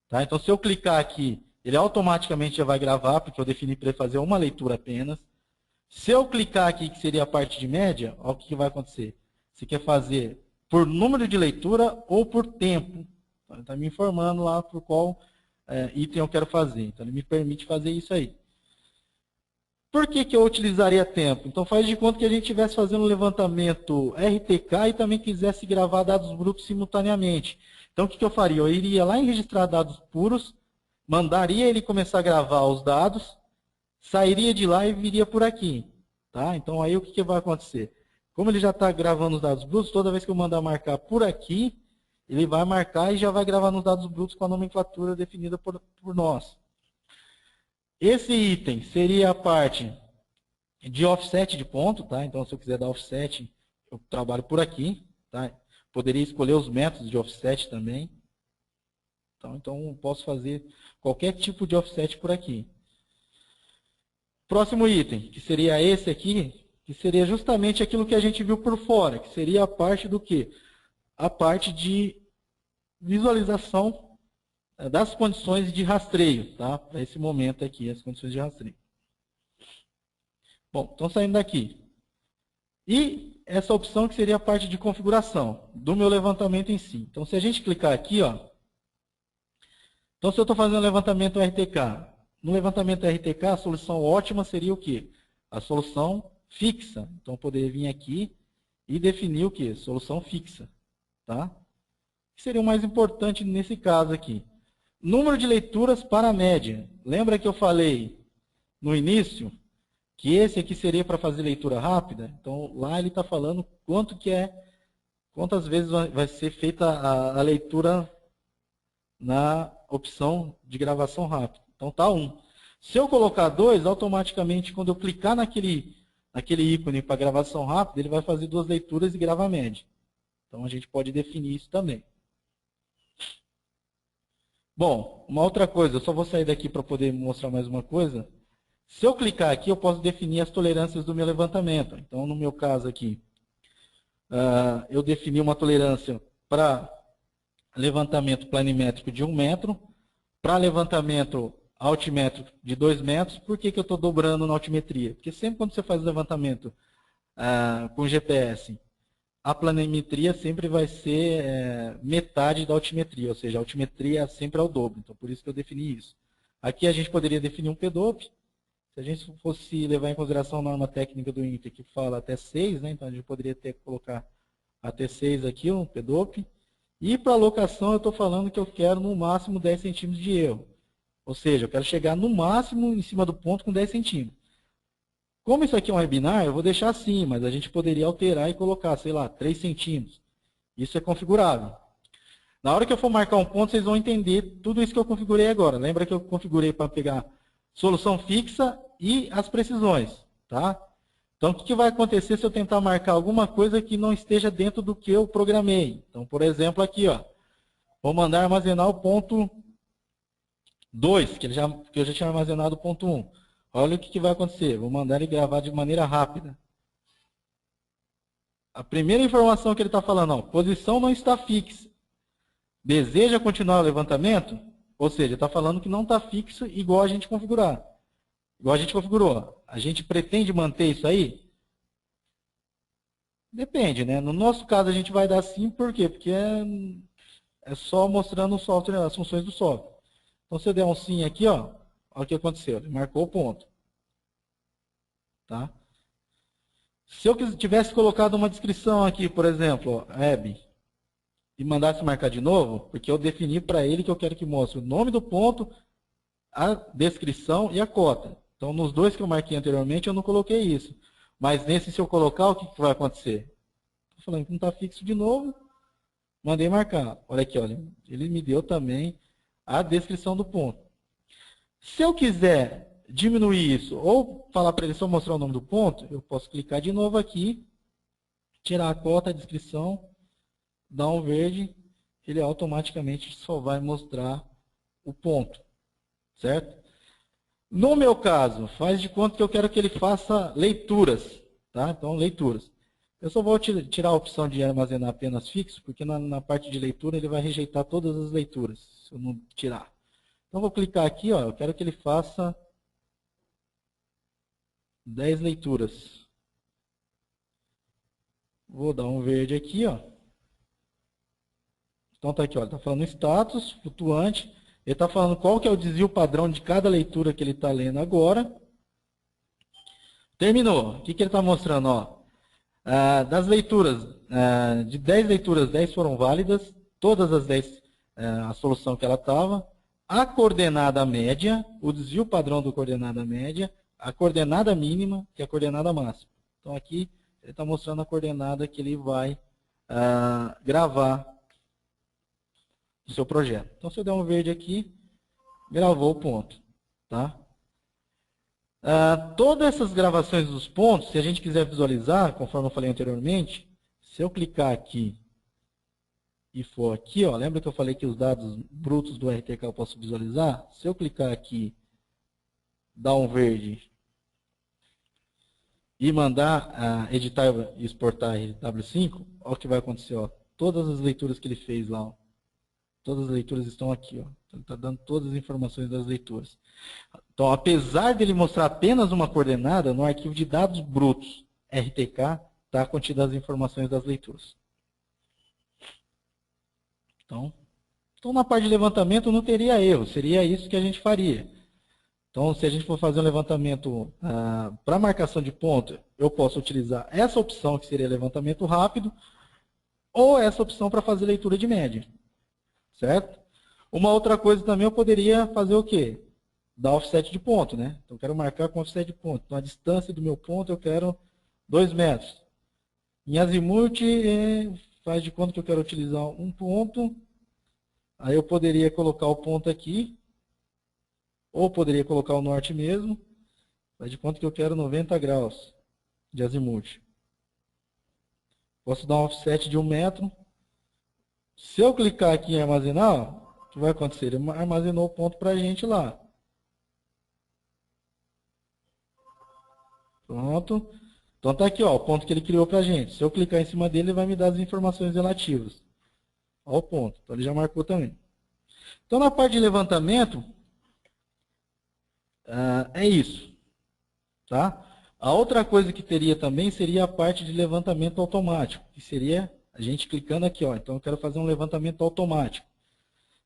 Tá? Então, se eu clicar aqui, ele automaticamente já vai gravar, porque eu defini para ele fazer uma leitura apenas. Se eu clicar aqui, que seria a parte de média, olha o que vai acontecer. Você quer fazer por número de leitura ou por tempo. Então, ele está me informando lá por qual item eu quero fazer. Então, ele me permite fazer isso aí. Por que eu utilizaria tempo? Então, faz de conta que a gente estivesse fazendo um levantamento RTK e também quisesse gravar dados brutos simultaneamente. Então, o que eu faria? Eu iria lá em registrar dados puros, mandaria ele começar a gravar os dados, sairia de lá e viria por aqui. Tá? Então, aí o que vai acontecer? Como ele já está gravando os dados brutos, toda vez que eu mandar marcar por aqui, ele vai marcar e já vai gravar nos dados brutos com a nomenclatura definida por nós. Esse item seria a parte de offset de ponto, tá? Então, se eu quiser dar offset, eu trabalho por aqui, tá? Poderia escolher os métodos de offset também. Então eu posso fazer qualquer tipo de offset por aqui. Próximo item, que seria esse aqui, que seria justamente aquilo que a gente viu por fora, que seria a parte do quê? A parte de visualização das condições de rastreio, tá? Para esse momento aqui, as condições de rastreio. Bom, então saindo daqui. E essa opção que seria a parte de configuração do meu levantamento em si. Então, se a gente clicar aqui, ó. Então, se eu estou fazendo levantamento RTK, no levantamento RTK, a solução ótima seria o quê? A solução fixa. Então, eu poderia vir aqui e definir o quê? Solução fixa, tá? O que seria o mais importante nesse caso aqui? Número de leituras para a média. Lembra que eu falei no início que esse aqui seria para fazer leitura rápida? Então, lá ele está falando quantas vezes vai ser feita a leitura na opção de gravação rápida. Então, está 1. Se eu colocar 2, automaticamente, quando eu clicar naquele ícone para gravação rápida, ele vai fazer 2 leituras e grava a média. Então, a gente pode definir isso também. Bom, uma outra coisa, eu só vou sair daqui para poder mostrar mais uma coisa. Se eu clicar aqui, eu posso definir as tolerâncias do meu levantamento. Então, no meu caso aqui, eu defini uma tolerância para levantamento planimétrico de 1 metro, para levantamento altimétrico de 2 metros. Por que eu estou dobrando na altimetria? Porque sempre quando você faz o levantamento com GPS, a planimetria sempre vai ser metade da altimetria, ou seja, a altimetria sempre é o dobro. Então, por isso que eu defini isso. Aqui a gente poderia definir um PDOP. Se a gente fosse levar em consideração a norma técnica do INPE, que fala até 6, né? Então a gente poderia ter que colocar até 6 aqui, um PDOP. E para alocação, eu estou falando que eu quero no máximo 10 centímetros de erro. Ou seja, eu quero chegar no máximo em cima do ponto com 10 centímetros. Como isso aqui é um webinar, eu vou deixar assim, mas a gente poderia alterar e colocar, sei lá, 3 centímetros. Isso é configurável. Na hora que eu for marcar um ponto, vocês vão entender tudo isso que eu configurei agora. Lembra que eu configurei para pegar solução fixa e as precisões, tá? Então, o que vai acontecer se eu tentar marcar alguma coisa que não esteja dentro do que eu programei? Então, por exemplo, aqui, ó, vou mandar armazenar o ponto 2, que eu já tinha armazenado o ponto 1. Olha o que vai acontecer. Vou mandar ele gravar de maneira rápida. A primeira informação que ele está falando, ó, posição não está fixa. Deseja continuar o levantamento? Ou seja, está falando que não está fixo igual a gente configurar. Igual a gente configurou. A gente pretende manter isso aí? Depende, né? No nosso caso, a gente vai dar sim, por quê? Porque é só mostrando o software, as funções do software. Então, se eu der um sim aqui, ó, olha o que aconteceu. Ele marcou o ponto. Tá? Se eu tivesse colocado uma descrição aqui, por exemplo, ó, web, e mandasse marcar de novo, porque eu defini para ele que eu quero que mostre o nome do ponto, a descrição e a cota. Então, nos dois que eu marquei anteriormente, eu não coloquei isso. Mas nesse, se eu colocar, o que vai acontecer? Estou falando que não está fixo de novo, mandei marcar. Olha aqui, olha, ele me deu também a descrição do ponto. Se eu quiser diminuir isso, ou falar para ele só mostrar o nome do ponto, eu posso clicar de novo aqui, tirar a cota, a descrição, dar um verde, ele automaticamente só vai mostrar o ponto, certo? No meu caso, faz de conta que eu quero que ele faça leituras, tá? Então, leituras. Eu só vou tirar a opção de armazenar apenas fixo, porque na parte de leitura ele vai rejeitar todas as leituras, se eu não tirar. Então, vou clicar aqui, ó, eu quero que ele faça 10 leituras. Vou dar um verde aqui, ó. Então, tá aqui, ó, tá falando status, flutuante. Ele está falando qual que é o desvio padrão de cada leitura que ele está lendo agora. Terminou. O que ele está mostrando? Ó? Das leituras, de 10 leituras, 10 foram válidas. Todas as 10, a solução que ela estava. A coordenada média, o desvio padrão do coordenada média. A coordenada mínima e a coordenada máxima. Então, aqui ele está mostrando a coordenada que ele vai gravar do seu projeto. Então, se eu der um verde aqui, gravou o ponto. Tá? Todas essas gravações dos pontos, se a gente quiser visualizar, conforme eu falei anteriormente, se eu clicar aqui e for aqui, ó, lembra que eu falei que os dados brutos do RTK eu posso visualizar? Se eu clicar aqui, dar um verde e mandar editar e exportar W5, olha o que vai acontecer. Ó, todas as leituras que ele fez lá, ó, todas as leituras estão aqui. Ó. Ele está dando todas as informações das leituras. Então, apesar dele mostrar apenas uma coordenada, no arquivo de dados brutos RTK está contida as informações das leituras. Então, na parte de levantamento não teria erro, seria isso que a gente faria. Então, se a gente for fazer um levantamento para marcação de ponto, eu posso utilizar essa opção, que seria levantamento rápido, ou essa opção para fazer leitura de média. Certo? Uma outra coisa também, eu poderia fazer o quê? Dar offset de ponto, né? Então, eu quero marcar com offset de ponto. Então, a distância do meu ponto eu quero 2 metros. Em azimuth, faz de conta que eu quero utilizar um ponto. Aí eu poderia colocar o ponto aqui. Ou poderia colocar o norte mesmo. Faz de conta que eu quero 90 graus de azimuth. Posso dar um offset de 1 metro. Se eu clicar aqui em armazenar, ó, o que vai acontecer? Ele armazenou o ponto para a gente lá. Pronto. Então está aqui, ó, o ponto que ele criou para a gente. Se eu clicar em cima dele, ele vai me dar as informações relativas ao ponto. Então ele já marcou também. Então na parte de levantamento, é isso. Tá? A outra coisa que teria também seria a parte de levantamento automático, que seria a gente clicando aqui. Ó, então eu quero fazer um levantamento automático.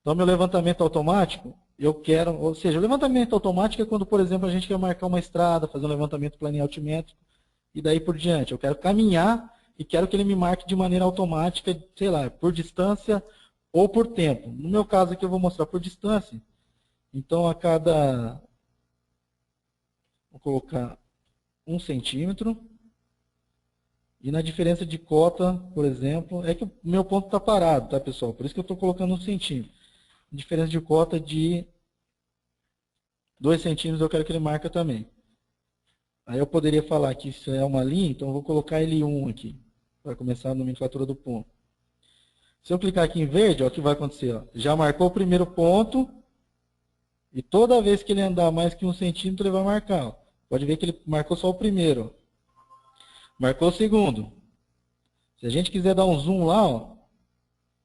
Então meu levantamento automático, eu quero, ou seja, o levantamento automático é quando, por exemplo, a gente quer marcar uma estrada, fazer um levantamento plano altimétrico, e daí por diante. Eu quero caminhar e quero que ele me marque de maneira automática, sei lá, por distância ou por tempo. No meu caso aqui eu vou mostrar por distância. Então a cada, vou colocar 1 centímetro. E na diferença de cota, por exemplo, é que o meu ponto está parado, tá, pessoal? Por isso que eu estou colocando 1 centímetro. Diferença de cota de 2 centímetros eu quero que ele marque também. Aí eu poderia falar que isso é uma linha, então eu vou colocar L1 aqui, para começar a nomenclatura do ponto. Se eu clicar aqui em verde, ó, o que vai acontecer? Ó, já marcou o primeiro ponto, e toda vez que ele andar mais que 1 centímetro, ele vai marcar. Ó. Pode ver que ele marcou só o primeiro. Ó. Marcou o segundo. Se a gente quiser dar um zoom lá, ó,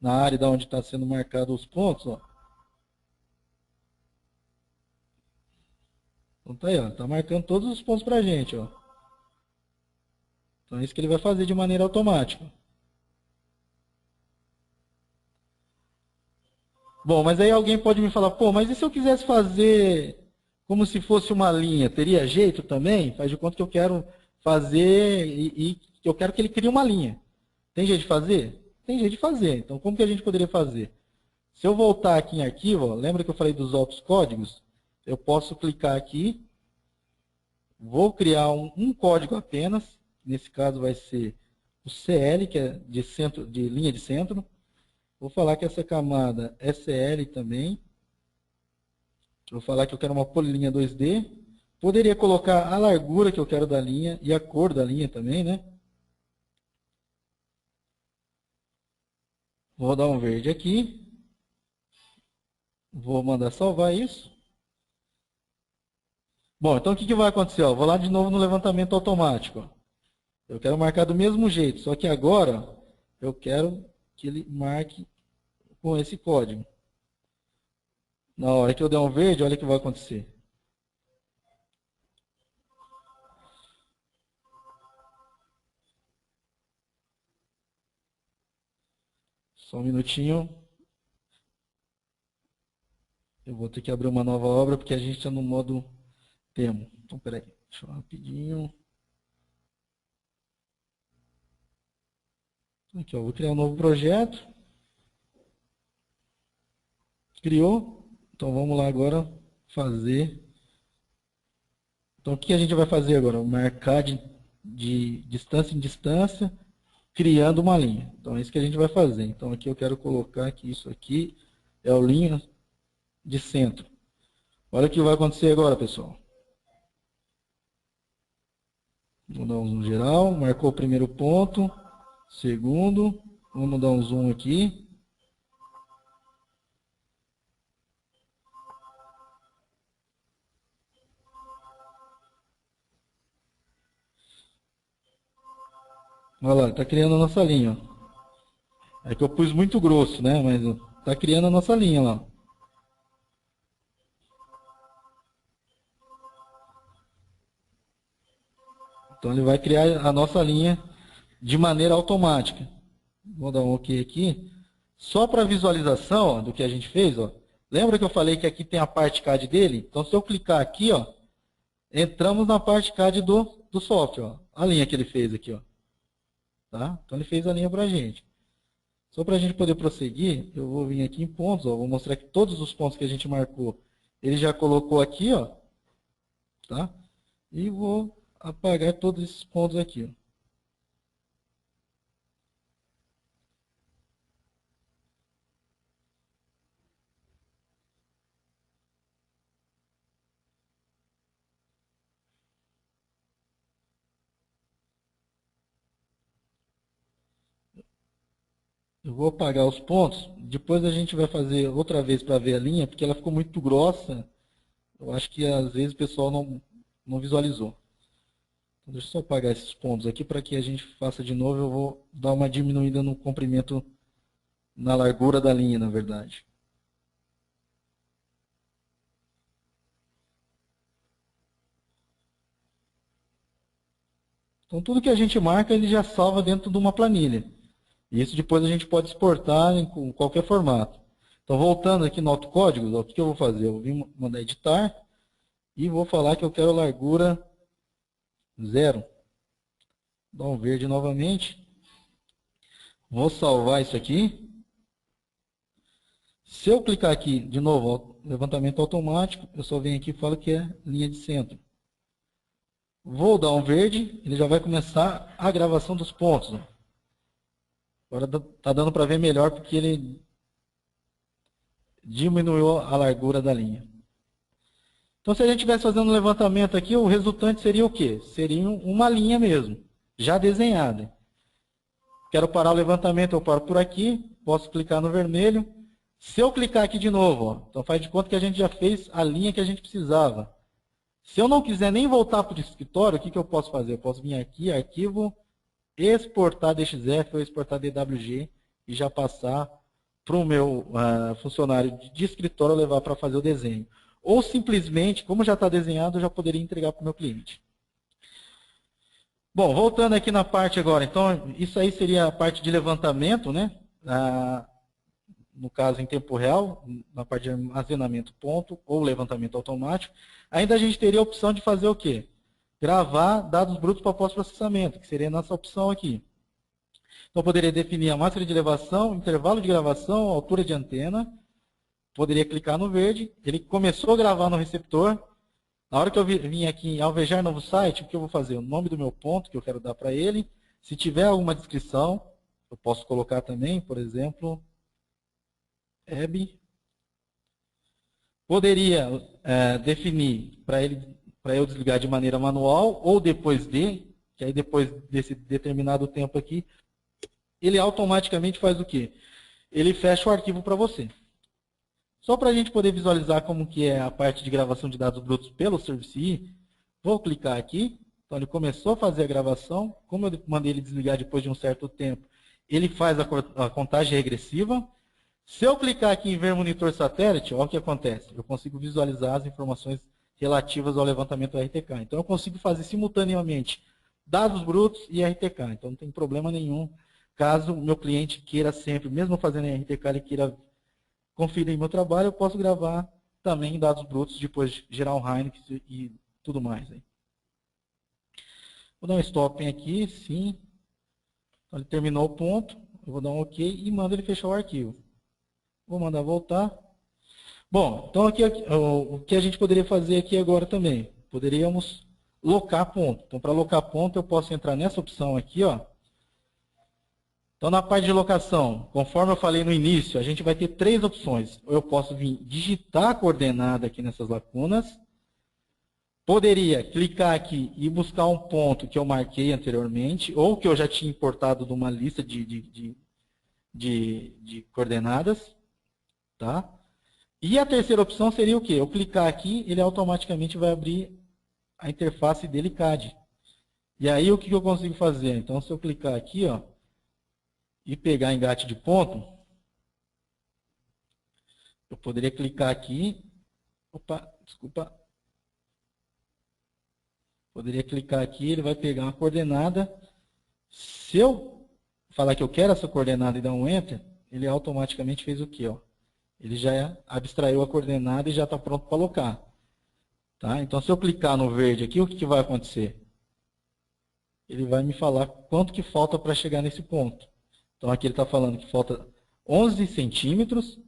na área da onde está sendo marcado os pontos, ó. Então tá aí, ó, tá marcando todos os pontos pra gente, ó. Então é isso que ele vai fazer de maneira automática. Bom, mas aí alguém pode me falar, pô, mas e se eu quisesse fazer como se fosse uma linha, teria jeito também? Faz de conta que eu quero fazer e que eu quero que ele crie uma linha. Tem jeito de fazer? Tem jeito de fazer. Então, como que a gente poderia fazer? Se eu voltar aqui em arquivo, ó, lembra que eu falei dos outros códigos? Eu posso clicar aqui, vou criar um código apenas, nesse caso vai ser o CL, que é de, centro, de linha de centro. Vou falar que essa camada é CL também. Vou falar que eu quero uma polilinha 2D. Poderia colocar a largura que eu quero da linha e a cor da linha também, né? Vou dar um verde aqui. Vou mandar salvar isso. Bom, então o que vai acontecer? Ó, vou lá de novo no levantamento automático. Ó. Eu quero marcar do mesmo jeito, só que agora ó, eu quero que ele marque com esse código. Na hora que eu der um verde, olha o que vai acontecer. Só um minutinho. Eu vou ter que abrir uma nova obra porque a gente está no modo demo. Então, peraí. Deixa eu rapidinho. Aqui, ó, vou criar um novo projeto. Criou. Então, vamos lá agora fazer. Então, o que a gente vai fazer agora? Marcar de distância em distância, criando uma linha. Então, é isso que a gente vai fazer. Então, aqui eu quero colocar que isso aqui é o linha de centro. Olha o que vai acontecer agora, pessoal. Vou dar um zoom geral. Marcou o primeiro ponto. Segundo. Vamos dar um zoom aqui. Olha lá, está criando a nossa linha. É que eu pus muito grosso, né? Mas está criando a nossa linha lá. Então ele vai criar a nossa linha de maneira automática. Vou dar um OK aqui. Só para visualização ó, do que a gente fez, ó. Lembra que eu falei que aqui tem a parte CAD dele? Então se eu clicar aqui, ó, entramos na parte CAD do software. Ó. A linha que ele fez aqui. Ó. Tá? Então ele fez a linha para a gente. Só para a gente poder prosseguir, eu vou vir aqui em pontos. Ó, vou mostrar que todos os pontos que a gente marcou, ele já colocou aqui. Ó, tá? E vou apagar todos esses pontos aqui. Ó. Eu vou apagar os pontos. Depois a gente vai fazer outra vez para ver a linha, porque ela ficou muito grossa. Eu acho que às vezes o pessoal não visualizou. Então, deixa eu só apagar esses pontos aqui para que a gente faça de novo. Eu vou dar uma diminuída no comprimento, na largura da linha, na verdade. Então tudo que a gente marca, ele já salva dentro de uma planilha. E isso depois a gente pode exportar em qualquer formato. Então voltando aqui no AutoCódigos, o que eu vou fazer? Eu vou mandar editar e vou falar que eu quero largura 0. Dá um verde novamente. Vou salvar isso aqui. Se eu clicar aqui de novo, ó, levantamento automático, eu só venho aqui e falo que é linha de centro. Vou dar um verde, ele já vai começar a gravação dos pontos. Ó. Agora está dando para ver melhor porque ele diminuiu a largura da linha. Então, se a gente estivesse fazendo um levantamento aqui, o resultante seria o quê? Seria uma linha mesmo, já desenhada. Quero parar o levantamento, eu paro por aqui, posso clicar no vermelho. Se eu clicar aqui de novo, ó, então faz de conta que a gente já fez a linha que a gente precisava. Se eu não quiser nem voltar para o escritório, o que eu posso fazer? Eu posso vir aqui, arquivo, exportar DXF ou exportar DWG e já passar para o meu funcionário de escritório levar para fazer o desenho. Ou simplesmente, como já está desenhado, eu já poderia entregar para o meu cliente. Bom, voltando aqui na parte agora, então isso aí seria a parte de levantamento, né? No caso em tempo real, na parte de armazenamento ponto ou levantamento automático. Ainda a gente teria a opção de fazer o quê? Gravar dados brutos para pós-processamento, que seria a nossa opção aqui. Então, eu poderia definir a máscara de elevação, intervalo de gravação, altura de antena. Poderia clicar no verde. Ele começou a gravar no receptor. Na hora que eu vim aqui em alvejar novo site, o que eu vou fazer? O nome do meu ponto que eu quero dar para ele. Se tiver alguma descrição, eu posso colocar também, por exemplo, web. Poderia definir para eu desligar de maneira manual ou depois que aí depois desse determinado tempo aqui, ele automaticamente faz o quê? Ele fecha o arquivo para você. Só para a gente poder visualizar como que é a parte de gravação de dados brutos pelo Service, vou clicar aqui. Então ele começou a fazer a gravação. Como eu mandei ele desligar depois de um certo tempo, ele faz a contagem regressiva. Se eu clicar aqui em ver monitor satélite, olha o que acontece. Eu consigo visualizar as informações relativas ao levantamento RTK. Então eu consigo fazer simultaneamente dados brutos e RTK. Então não tem problema nenhum. Caso o meu cliente queira sempre, mesmo fazendo em RTK, ele queira conferir meu trabalho, eu posso gravar também dados brutos, depois gerar um Heineken e tudo mais. Aí. Vou dar um stop aqui, sim. Então, ele terminou o ponto, eu vou dar um OK e mando ele fechar o arquivo. Vou mandar voltar. Bom, então aqui, o que a gente poderia fazer aqui agora também? Poderíamos locar ponto. Então, para locar ponto, eu posso entrar nessa opção aqui, ó. Então, na parte de locação, conforme eu falei no início, a gente vai ter 3 opções. Ou eu posso vir digitar a coordenada aqui nessas lacunas. Poderia clicar aqui e buscar um ponto que eu marquei anteriormente, ou que eu já tinha importado de uma lista de coordenadas. Tá? E a terceira opção seria o quê? Eu clicar aqui, ele automaticamente vai abrir a interface dele CAD. E aí, o que eu consigo fazer? Então, se eu clicar aqui, ó, e pegar engate de ponto, eu poderia clicar aqui, desculpa, poderia clicar aqui, ele vai pegar uma coordenada. Se eu falar que eu quero essa coordenada e dar um Enter, ele automaticamente fez o quê? Ó? Ele já abstraiu a coordenada e já está pronto para alocar. Tá? Então, se eu clicar no verde aqui, o que vai acontecer? Ele vai me falar quanto que falta para chegar nesse ponto. Então, aqui ele está falando que falta 11 centímetros.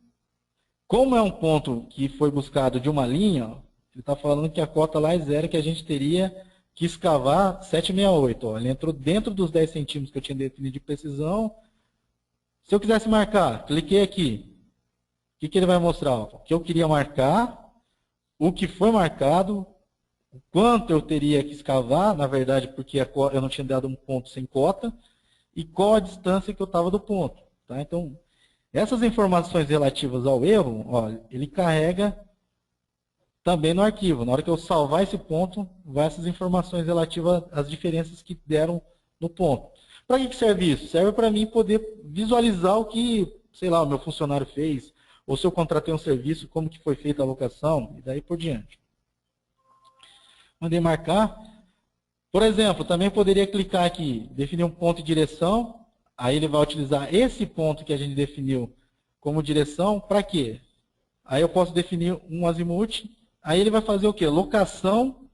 Como é um ponto que foi buscado de uma linha, ó, ele está falando que a cota lá é 0, que a gente teria que escavar 768. Ó. Ele entrou dentro dos 10 centímetros que eu tinha definido de precisão. Se eu quisesse marcar, cliquei aqui. O que ele vai mostrar? Ó, o que eu queria marcar, o que foi marcado, o quanto eu teria que escavar, na verdade, porque eu não tinha dado um ponto sem cota, e qual a distância que eu estava do ponto. Tá? Então, essas informações relativas ao erro, ó, ele carrega também no arquivo. Na hora que eu salvar esse ponto, vai essas informações relativas às diferenças que deram no ponto. Para que serve isso? Serve para mim poder visualizar o que, sei lá, o meu funcionário fez, ou se eu contratei um serviço, como que foi feita a alocação, e daí por diante. Mandei marcar. Por exemplo, também poderia clicar aqui, definir um ponto de direção, aí ele vai utilizar esse ponto que a gente definiu como direção, para quê? Aí eu posso definir um azimuth, aí ele vai fazer o quê? Locação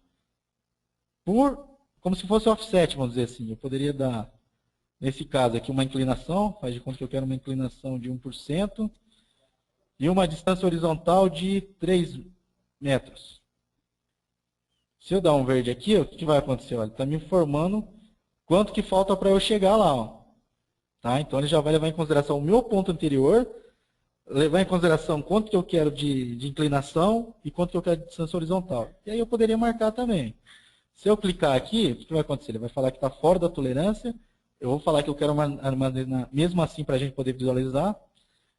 como se fosse offset, vamos dizer assim. Eu poderia dar, nesse caso aqui, uma inclinação, faz de conta que eu quero uma inclinação de 1%, e uma distância horizontal de 3 metros. Se eu dar um verde aqui, o que vai acontecer? Ele está me informando quanto que falta para eu chegar lá. Ó. Tá? Então, ele já vai levar em consideração o meu ponto anterior, levar em consideração quanto que eu quero de inclinação e quanto que eu quero de distância horizontal. E aí eu poderia marcar também. Se eu clicar aqui, o que vai acontecer? Ele vai falar que está fora da tolerância, eu vou falar que eu quero armazenar, mesmo assim, para a gente poder visualizar,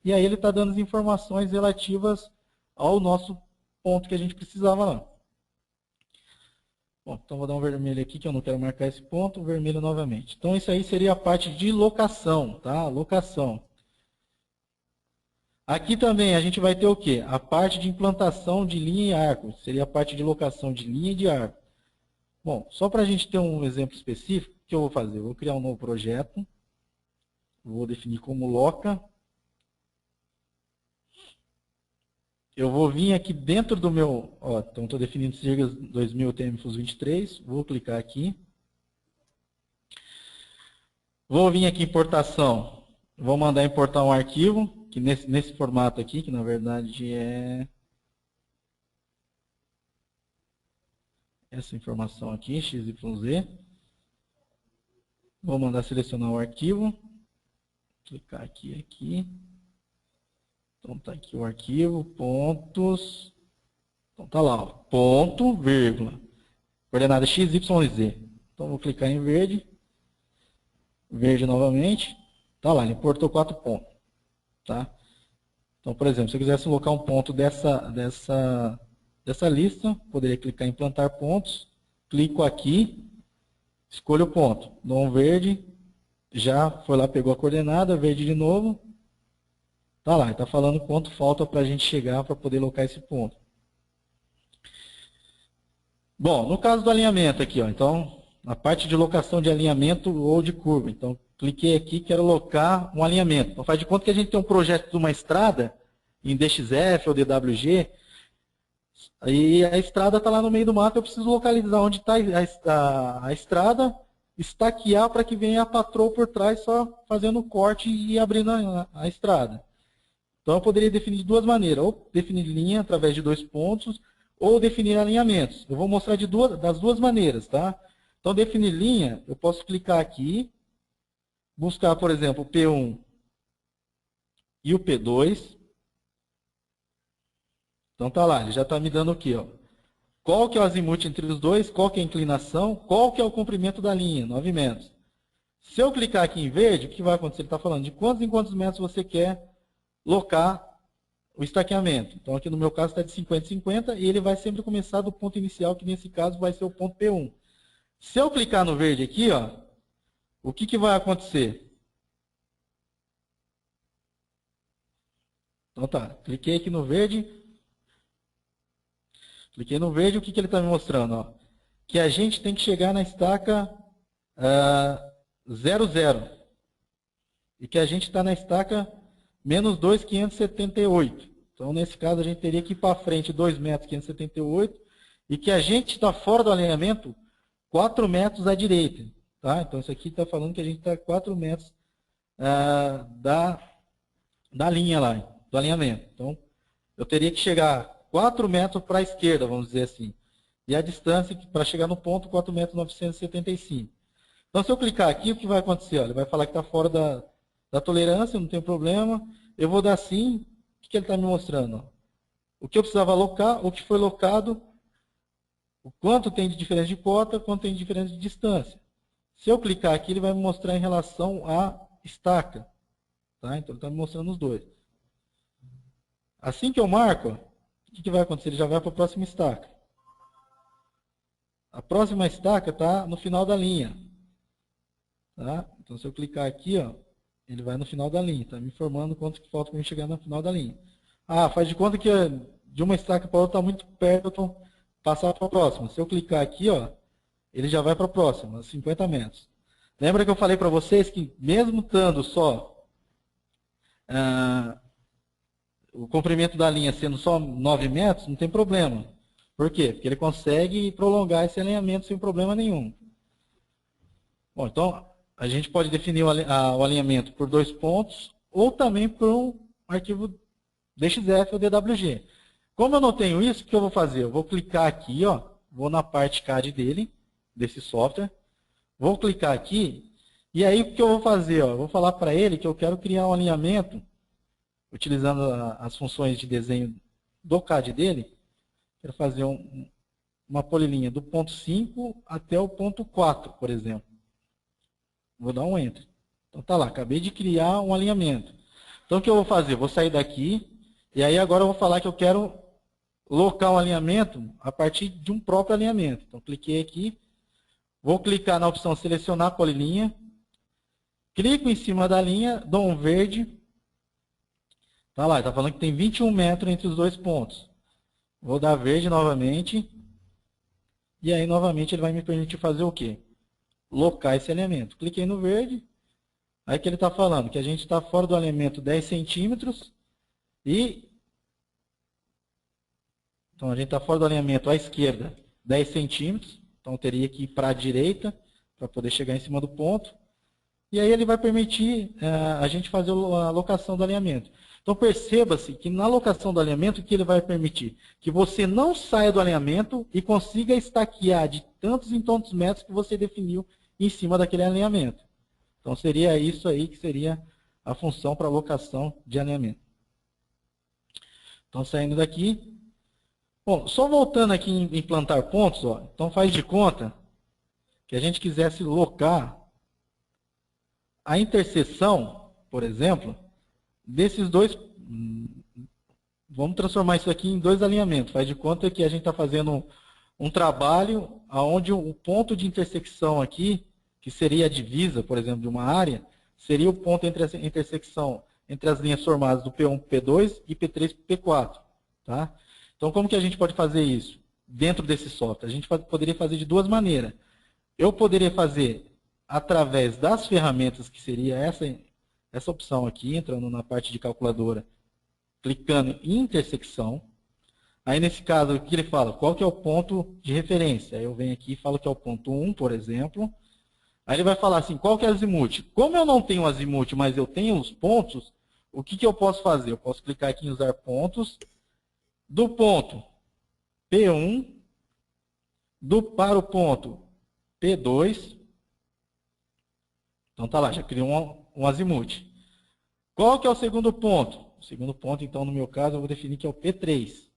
e aí ele está dando as informações relativas ao nosso ponto que a gente precisava lá. Bom, então vou dar um vermelho aqui, que eu não quero marcar esse ponto, vermelho novamente. Então isso aí seria a parte de locação, tá? Locação. Aqui também a gente vai ter o quê? A parte de implantação de linha e arco. Seria a parte de locação de linha e de arco. Bom, só para a gente ter um exemplo específico, o que eu vou fazer? Eu vou criar um novo projeto. Vou definir como loca. Eu vou vir aqui dentro do meu... Ó, então estou definindo Sirgas 2000 TM-FUS 23. Vou clicar aqui. Vou vir aqui em importação. Vou mandar importar um arquivo, que nesse formato aqui, que na verdade é essa informação aqui, XYZ. Vou mandar selecionar o arquivo. Clicar aqui. Então tá aqui o arquivo, pontos. Então tá lá, ó, ponto, vírgula. Coordenada XYZ. Então vou clicar em verde. Verde novamente. Tá lá, ele importou 4 pontos. Tá? Então, por exemplo, se eu quisesse colocar um ponto dessa lista, poderia clicar em implantar pontos, clico aqui, escolho o ponto, dou um verde, já foi lá, pegou a coordenada, verde de novo, tá lá, está falando quanto falta para a gente chegar para poder locar esse ponto. Bom, no caso do alinhamento aqui, ó, então, a parte de locação de alinhamento ou de curva, então, cliquei aqui, quero locar um alinhamento. Então, faz de conta que a gente tem um projeto de uma estrada, em DXF ou DWG, e a estrada está lá no meio do mato, eu preciso localizar onde está a estrada, estaquear para que venha a patroa por trás só fazendo o corte e abrindo a estrada. Então, eu poderia definir de duas maneiras, ou definir linha através de 2 pontos, ou definir alinhamentos. Eu vou mostrar das duas maneiras, tá? Então, definir linha, eu posso clicar aqui, buscar, por exemplo, o P1 e o P2. Então tá lá, ele já está me dando aqui, ó. Qual que é o azimuth entre os dois, qual que é a inclinação, qual que é o comprimento da linha, 9 metros. Se eu clicar aqui em verde, o que vai acontecer? Ele está falando de quantos em quantos metros você quer locar o estaqueamento. Então aqui no meu caso está de 50 em 50 e ele vai sempre começar do ponto inicial, que nesse caso vai ser o ponto P1. Se eu clicar no verde aqui, ó, o que vai acontecer? Então tá, cliquei aqui no verde. Cliquei no verde, o que ele está me mostrando? Ó? Que a gente tem que chegar na estaca 00. E que a gente está na estaca menos 2,578. Então, nesse caso, a gente teria que ir para frente 2 metros 578 e que a gente está fora do alinhamento 4 metros à direita. Tá? Então, isso aqui está falando que a gente está 4 metros da linha lá, do alinhamento. Então, eu teria que chegar 4 metros para a esquerda, vamos dizer assim. E a distância para chegar no ponto, 4 metros 975. Então, se eu clicar aqui, o que vai acontecer? Olha, ele vai falar que está fora da tolerância, não tem problema. Eu vou dar sim. O que ele está me mostrando? O que eu precisava alocar, o que foi locado, o quanto tem de diferença de cota, quanto tem de diferença de distância. Se eu clicar aqui, ele vai me mostrar em relação à estaca. Tá? Então, ele está me mostrando os dois. Assim que eu marco, o que vai acontecer? Ele já vai para a próxima estaca. A próxima estaca está no final da linha. Tá? Então, se eu clicar aqui, ó, ele vai no final da linha. Está me informando quanto que falta para eu chegar no final da linha. Ah, faz de conta que de uma estaca para outra está muito perto, então passar para a próxima. Se eu clicar aqui, ó, ele já vai para a próxima, 50 metros. Lembra que eu falei para vocês que mesmo estando só o comprimento da linha sendo só 9 metros, não tem problema. Por quê? Porque ele consegue prolongar esse alinhamento sem problema nenhum. Bom, então, a gente pode definir o alinhamento por 2 pontos ou também por um arquivo DXF ou DWG. Como eu não tenho isso, o que eu vou fazer? Eu vou clicar aqui, ó, vou na parte CAD dele, desse software, vou clicar aqui, e aí o que eu vou fazer? Ó, eu vou falar para ele que eu quero criar um alinhamento utilizando as funções de desenho do CAD dele. Quero fazer uma polilinha do ponto 5 até o ponto 4, por exemplo. Vou dar um Enter. Então tá lá, acabei de criar um alinhamento. Então o que eu vou fazer? Vou sair daqui, e aí agora eu vou falar que eu quero locar o alinhamento a partir de um próprio alinhamento. Então, cliquei aqui, vou clicar na opção selecionar polilinha, clico em cima da linha, dou um verde, tá lá, está falando que tem 21 metros entre os dois pontos. Vou dar verde novamente, e aí novamente ele vai me permitir fazer o quê? Locar esse alinhamento. Cliquei no verde, aí que ele está falando que a gente está fora do alinhamento 10 centímetros, então a gente está fora do alinhamento à esquerda 10 centímetros, então eu teria que ir para a direita para poder chegar em cima do ponto. E aí ele vai permitir a gente fazer a locação do alinhamento. Então perceba-se que na locação do alinhamento, o que ele vai permitir? Que você não saia do alinhamento e consiga estaquear de tantos em tantos metros que você definiu em cima daquele alinhamento. Então seria isso aí que seria a função para locação de alinhamento. Então saindo daqui. Bom, só voltando aqui em implantar pontos, ó, então faz de conta que a gente quisesse locar a interseção, por exemplo, desses dois, vamos transformar isso aqui em dois alinhamentos. Faz de conta que a gente está fazendo um trabalho onde o ponto de intersecção aqui, que seria a divisa, por exemplo, de uma área, seria o ponto entre a intersecção entre as linhas formadas do P1 para P2 e P3 para P4. Tá? Então, como que a gente pode fazer isso dentro desse software? A gente poderia fazer de duas maneiras. Eu poderia fazer através das ferramentas, que seria essa opção aqui, entrando na parte de calculadora, clicando em intersecção. Aí, nesse caso, o que ele fala? Qual que é o ponto de referência? Aí eu venho aqui e falo que é o ponto 1, por exemplo. Aí ele vai falar assim, qual que é o azimuth? Como eu não tenho azimuth, mas eu tenho os pontos, o que eu posso fazer? Eu posso clicar aqui em usar pontos, do ponto P1, para o ponto P2. Então tá lá, já criou um azimuth. Qual que é o segundo ponto? O segundo ponto, então, no meu caso, eu vou definir que é o P3.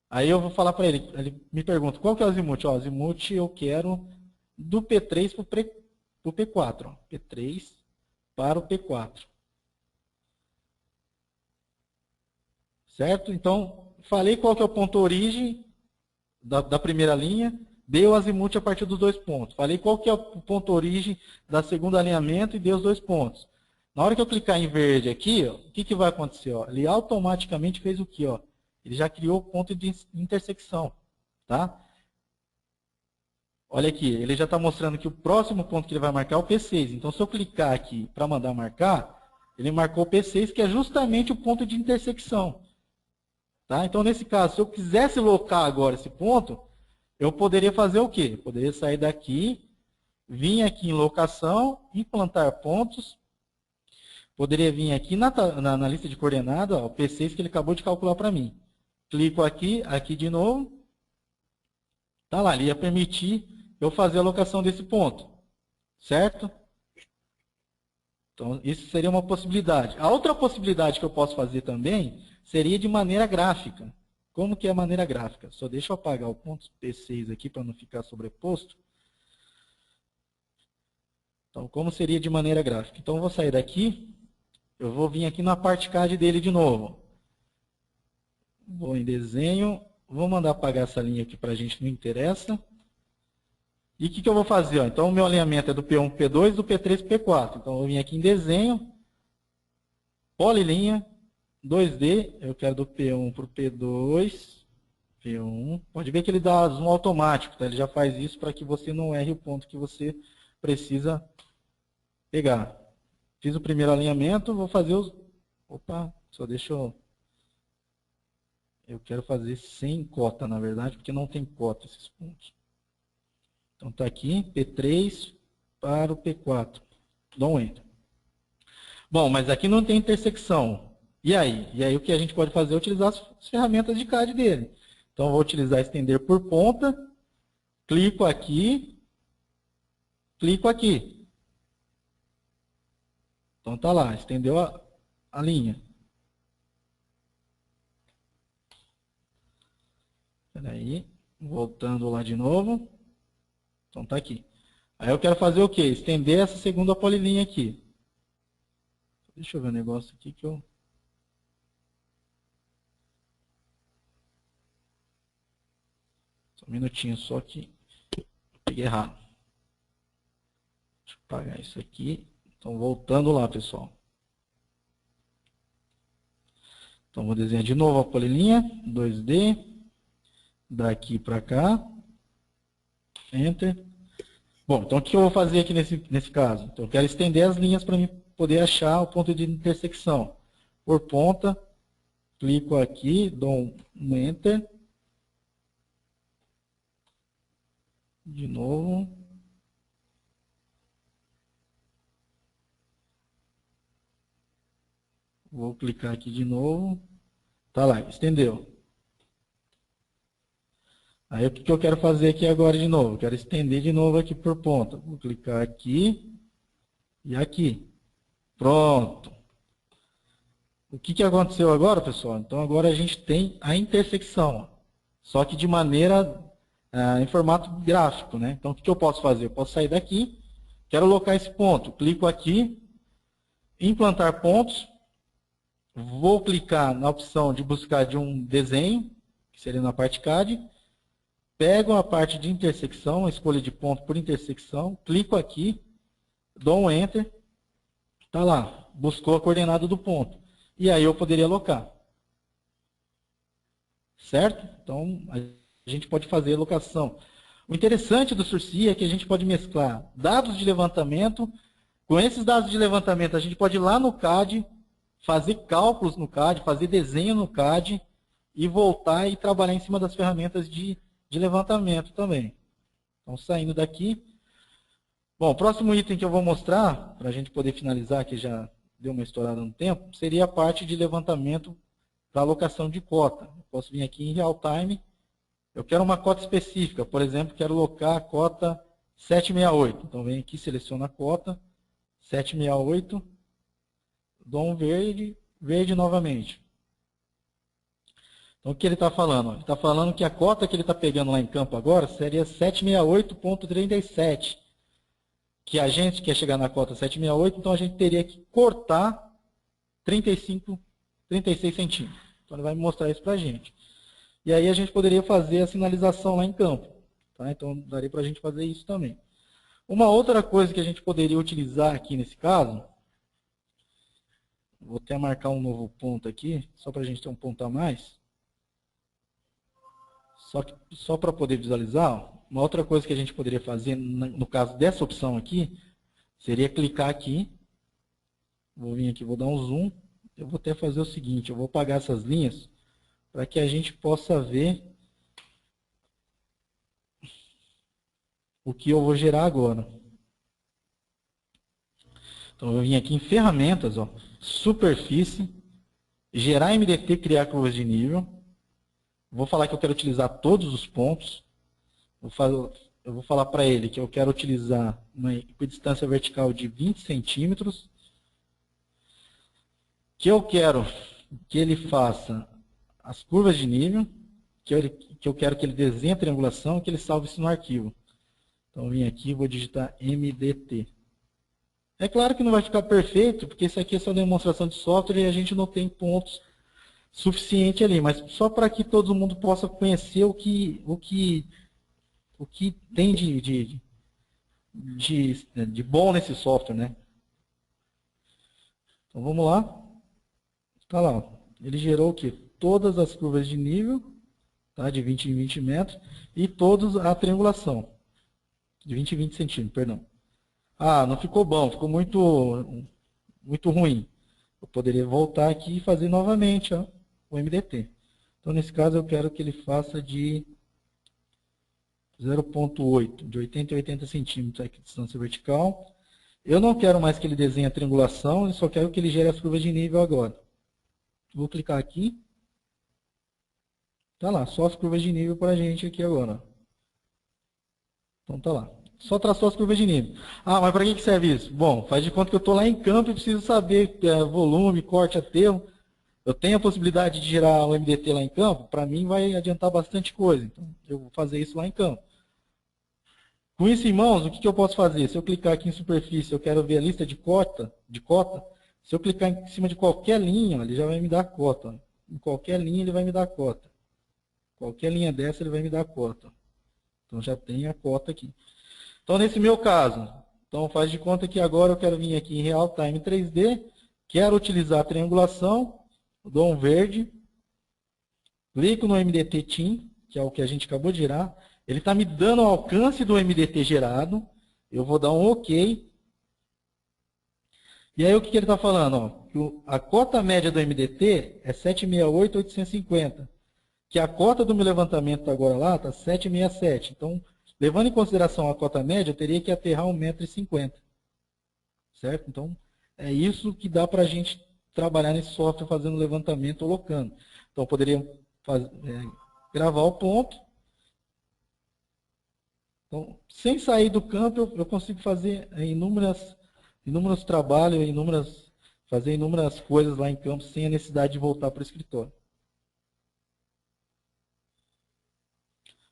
Aí eu vou falar para ele, ele me pergunta, qual que é o azimuth? O azimuth eu quero do P3 para o P4. Ó. P3 para o P4. Certo? Então, falei qual que é o ponto origem da primeira linha, dei o azimuth a partir dos dois pontos. Falei qual que é o ponto origem da segunda alinhamento e dei os dois pontos. Na hora que eu clicar em verde aqui, ó, o que vai acontecer? Ó? Ele automaticamente fez o quê? Ó? Ele já criou o ponto de intersecção. Tá? Olha aqui, ele já está mostrando que o próximo ponto que ele vai marcar é o P6. Então, se eu clicar aqui para mandar marcar, ele marcou o P6, que é justamente o ponto de intersecção. Tá? Então, nesse caso, se eu quisesse locar agora esse ponto, eu poderia fazer o quê? Eu poderia sair daqui, vir aqui em locação, implantar pontos. Poderia vir aqui na lista de coordenadas, ó, o P6 que ele acabou de calcular para mim. Clico aqui, aqui de novo. Tá lá, ele ia permitir eu fazer a locação desse ponto. Certo? Então, isso seria uma possibilidade. A outra possibilidade que eu posso fazer também seria de maneira gráfica. Como que é a maneira gráfica? Só deixa eu apagar o ponto P6 aqui para não ficar sobreposto. Então, como seria de maneira gráfica? Então, eu vou sair daqui, eu vou vir aqui na parte CAD dele de novo. Vou em desenho, vou mandar apagar essa linha aqui para a gente, não interessa. E o que eu vou fazer? Ó? Então, o meu alinhamento é do P1 para P2, do P3 para P4. Então, eu vou vir aqui em desenho, polilinha, 2D, eu quero do P1 para o P2, P1. Pode ver que ele dá zoom automático, tá? Ele já faz isso para que você não erre o ponto que você precisa pegar. Fiz o primeiro alinhamento, vou fazer os... Opa, só deixa eu... Eu quero fazer sem cota, na verdade, porque não tem cota esses pontos. Então está aqui, P3 para o P4. Dou um Enter. Bom, mas aqui não tem intersecção. E aí? E aí o que a gente pode fazer é utilizar as ferramentas de CAD dele. Então, eu vou utilizar estender por ponta, clico aqui, clico aqui. Então, tá lá, estendeu a linha. Espera aí, voltando lá de novo. Então, tá aqui. Aí eu quero fazer o quê? Estender essa segunda polilinha aqui. Deixa eu ver um negócio aqui que eu... Só um minutinho, só que eu peguei errado. Deixa eu apagar isso aqui. Então, voltando lá, pessoal. Então, vou desenhar de novo a polilinha, 2D, daqui para cá, Enter. Bom, então o que eu vou fazer aqui nesse caso? Então, eu quero estender as linhas para mim poder achar o ponto de intersecção. Por ponta, clico aqui, dou um Enter. De novo. Vou clicar aqui de novo. Tá lá, estendeu. Aí o que eu quero fazer aqui agora de novo? Eu quero estender de novo aqui por ponta. Vou clicar aqui e aqui. Pronto. O que aconteceu agora, pessoal? Então agora a gente tem a intersecção. Só que de maneira em formato gráfico, né? Então o que eu posso fazer? Eu posso sair daqui, quero alocar esse ponto. Clico aqui, implantar pontos. Vou clicar na opção de buscar de um desenho, que seria na parte CAD. Pego a parte de intersecção, a escolha de ponto por intersecção, clico aqui, dou um Enter, está lá, buscou a coordenada do ponto. E aí eu poderia alocar. Certo? Então, a gente pode fazer a alocação. O interessante do SURSI é que a gente pode mesclar dados de levantamento. Com esses dados de levantamento, a gente pode ir lá no CAD, fazer cálculos no CAD, fazer desenho no CAD e voltar e trabalhar em cima das ferramentas de levantamento também. Então, saindo daqui. Bom, o próximo item que eu vou mostrar, para a gente poder finalizar, que já deu uma estourada no tempo, seria a parte de levantamento para alocação de cota. Eu posso vir aqui em Real Time. Eu quero uma cota específica. Por exemplo, quero alocar a cota 768. Então, venho aqui, seleciono a cota 768. Dou um verde, verde novamente. Então, o que ele está falando? Ele está falando que a cota que ele está pegando lá em campo agora seria 768,37. Que a gente quer chegar na cota 768, então a gente teria que cortar 36 centímetros. Então, ele vai mostrar isso para a gente. E aí a gente poderia fazer a sinalização lá em campo. Tá? Então, daria para a gente fazer isso também. Uma outra coisa que a gente poderia utilizar aqui nesse caso, vou até marcar um novo ponto aqui, só para a gente ter um ponto a mais. Só para poder visualizar, uma outra coisa que a gente poderia fazer, no caso dessa opção aqui, seria clicar aqui. Vou vir aqui, vou dar um zoom. Eu vou até fazer o seguinte, eu vou apagar essas linhas para que a gente possa ver o que eu vou gerar agora. Então, eu vim aqui em ferramentas, ó, superfície, gerar MDT, criar curvas de nível. Vou falar que eu quero utilizar todos os pontos. Eu vou falar para ele que eu quero utilizar uma equidistância vertical de 20 centímetros. Que eu quero que ele faça as curvas de nível. Que eu quero que ele desenhe a triangulação e que ele salve isso no arquivo. Então, eu vim aqui e vou digitar MDT. É claro que não vai ficar perfeito, porque isso aqui é só demonstração de software e a gente não tem pontos suficiente ali, mas só para que todo mundo possa conhecer o que tem de bom nesse software, né? Então vamos lá. Está lá, ó. Ele gerou o quê? Todas as curvas de nível, tá? De 20 em 20 metros, e todas a triangulação, de 20 em 20 centímetros, perdão. Ah, não ficou bom, ficou muito ruim. Eu poderia voltar aqui e fazer novamente, ó, o MDT. Então, nesse caso, eu quero que ele faça de 0,8, de 80 a 80 centímetros aqui de distância vertical. Eu não quero mais que ele desenhe a triangulação, eu só quero que ele gere as curvas de nível agora. Vou clicar aqui. Tá lá, só as curvas de nível para a gente aqui agora. Então, tá lá. Só traçou as curvas de nível. Ah, mas para que serve isso? Bom, faz de conta que eu estou lá em campo e preciso saber volume, corte, aterro. Eu tenho a possibilidade de gerar o MDT lá em campo, para mim vai adiantar bastante coisa. Então, eu vou fazer isso lá em campo. Com isso em mãos, o que eu posso fazer? Se eu clicar aqui em superfície, eu quero ver a lista de cota. Se eu clicar em cima de qualquer linha, ele já vai me dar cota. Em qualquer linha ele vai me dar cota. Qualquer linha dessa ele vai me dar cota. Então já tem a cota aqui. Então nesse meu caso, então faz de conta que agora eu quero vir aqui em Real Time 3D, quero utilizar a triangulação, dou um verde, clico no MDT Team, que é o que a gente acabou de gerar. Ele está me dando o alcance do MDT gerado. Eu vou dar um OK. E aí o que ele está falando? Ó, que a cota média do MDT é 768.850. Que a cota do meu levantamento agora lá está 767. Então, levando em consideração a cota média, eu teria que aterrar 1,50 m. Certo? Então, é isso que dá para a gente trabalhar nesse software fazendo levantamento ou locando. Então, eu poderia gravar o ponto. Então, sem sair do campo, eu consigo fazer inúmeros trabalhos, fazer inúmeras coisas lá em campo sem a necessidade de voltar para o escritório.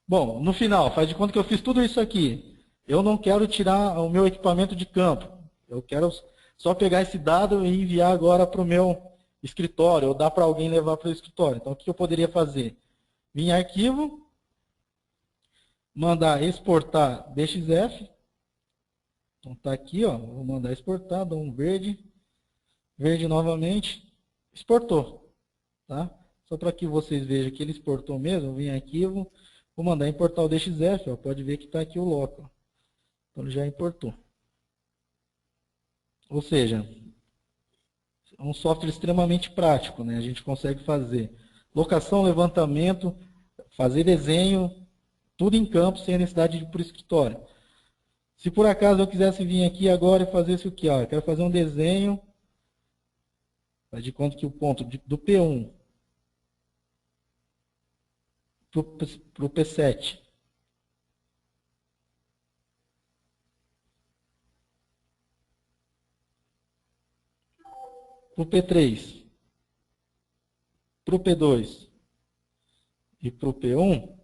Bom, no final, faz de conta que eu fiz tudo isso aqui. Eu não quero tirar o meu equipamento de campo. Eu quero só pegar esse dado e enviar agora para o meu escritório, ou dar para alguém levar para o escritório. Então, o que eu poderia fazer? Vir em arquivo, mandar exportar DXF. Então, está aqui, ó, vou mandar exportar, dou um verde, verde novamente, exportou. Tá? Só para que vocês vejam que ele exportou mesmo, vim em arquivo, vou mandar importar o DXF, ó, pode ver que está aqui o local. Então, ele já importou. Ou seja, é um software extremamente prático, né? A gente consegue fazer locação, levantamento, fazer desenho, tudo em campo, sem a necessidade de ir para o escritório. Se por acaso eu quisesse vir aqui agora e fazer isso aqui, ó, eu quero fazer um desenho, faz de conta que o ponto do P1 para o P7. Para o P3, para o P2 e para o P1,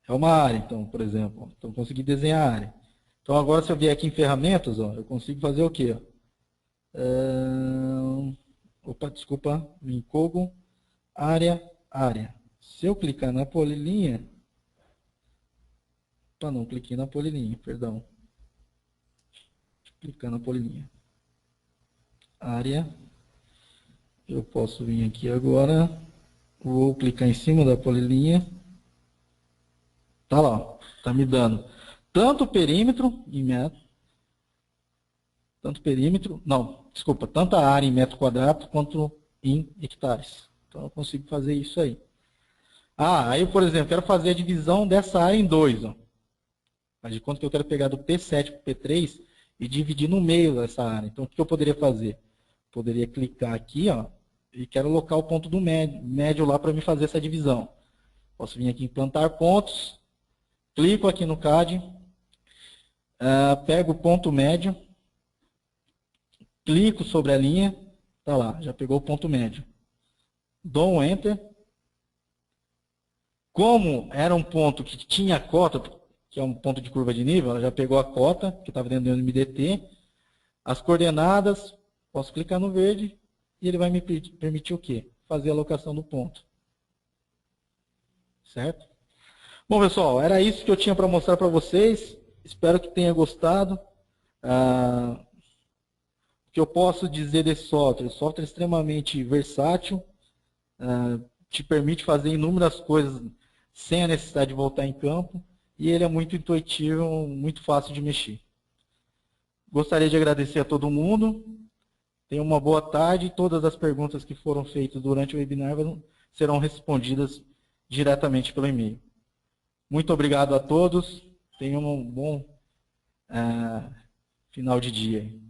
é uma área, então, por exemplo. Então, eu consegui desenhar a área. Então, agora, se eu vier aqui em ferramentas, ó, eu consigo fazer o quê? Opa, desculpa, Vincogo, área. Se eu clicar na polilinha, opa, não, cliquei na polilinha, perdão. Clicar na polilinha. Área. Eu posso vir aqui agora, vou clicar em cima da polilinha. Tá lá, tá me dando tanto perímetro em metro, tanto a área em metro quadrado quanto em hectares. Então eu consigo fazer isso aí. Aí, por exemplo, quero fazer a divisão dessa área em dois. Ó. Faz de conta que eu quero pegar do P7 para o P3 e dividir no meio dessa área. Então, o que eu poderia fazer? Poderia clicar aqui, ó, e quero alocar o ponto do médio lá para me fazer essa divisão. Posso vir aqui em implantar pontos, clico aqui no CAD, pego o ponto médio, clico sobre a linha, tá lá, já pegou o ponto médio. Dou um Enter. Como era um ponto que tinha cota, que é um ponto de curva de nível, ela já pegou a cota, que estava dentro do MDT. As coordenadas, posso clicar no verde e ele vai me permitir o quê? Fazer a alocação do ponto. Certo? Bom, pessoal, era isso que eu tinha para mostrar para vocês. Espero que tenha gostado. O que eu posso dizer desse software? O software é extremamente versátil, te permite fazer inúmeras coisas sem a necessidade de voltar em campo, e ele é muito intuitivo, muito fácil de mexer. Gostaria de agradecer a todo mundo. Tenham uma boa tarde. Todas as perguntas que foram feitas durante o webinar serão respondidas diretamente pelo e-mail. Muito obrigado a todos. Tenham um bom final de dia.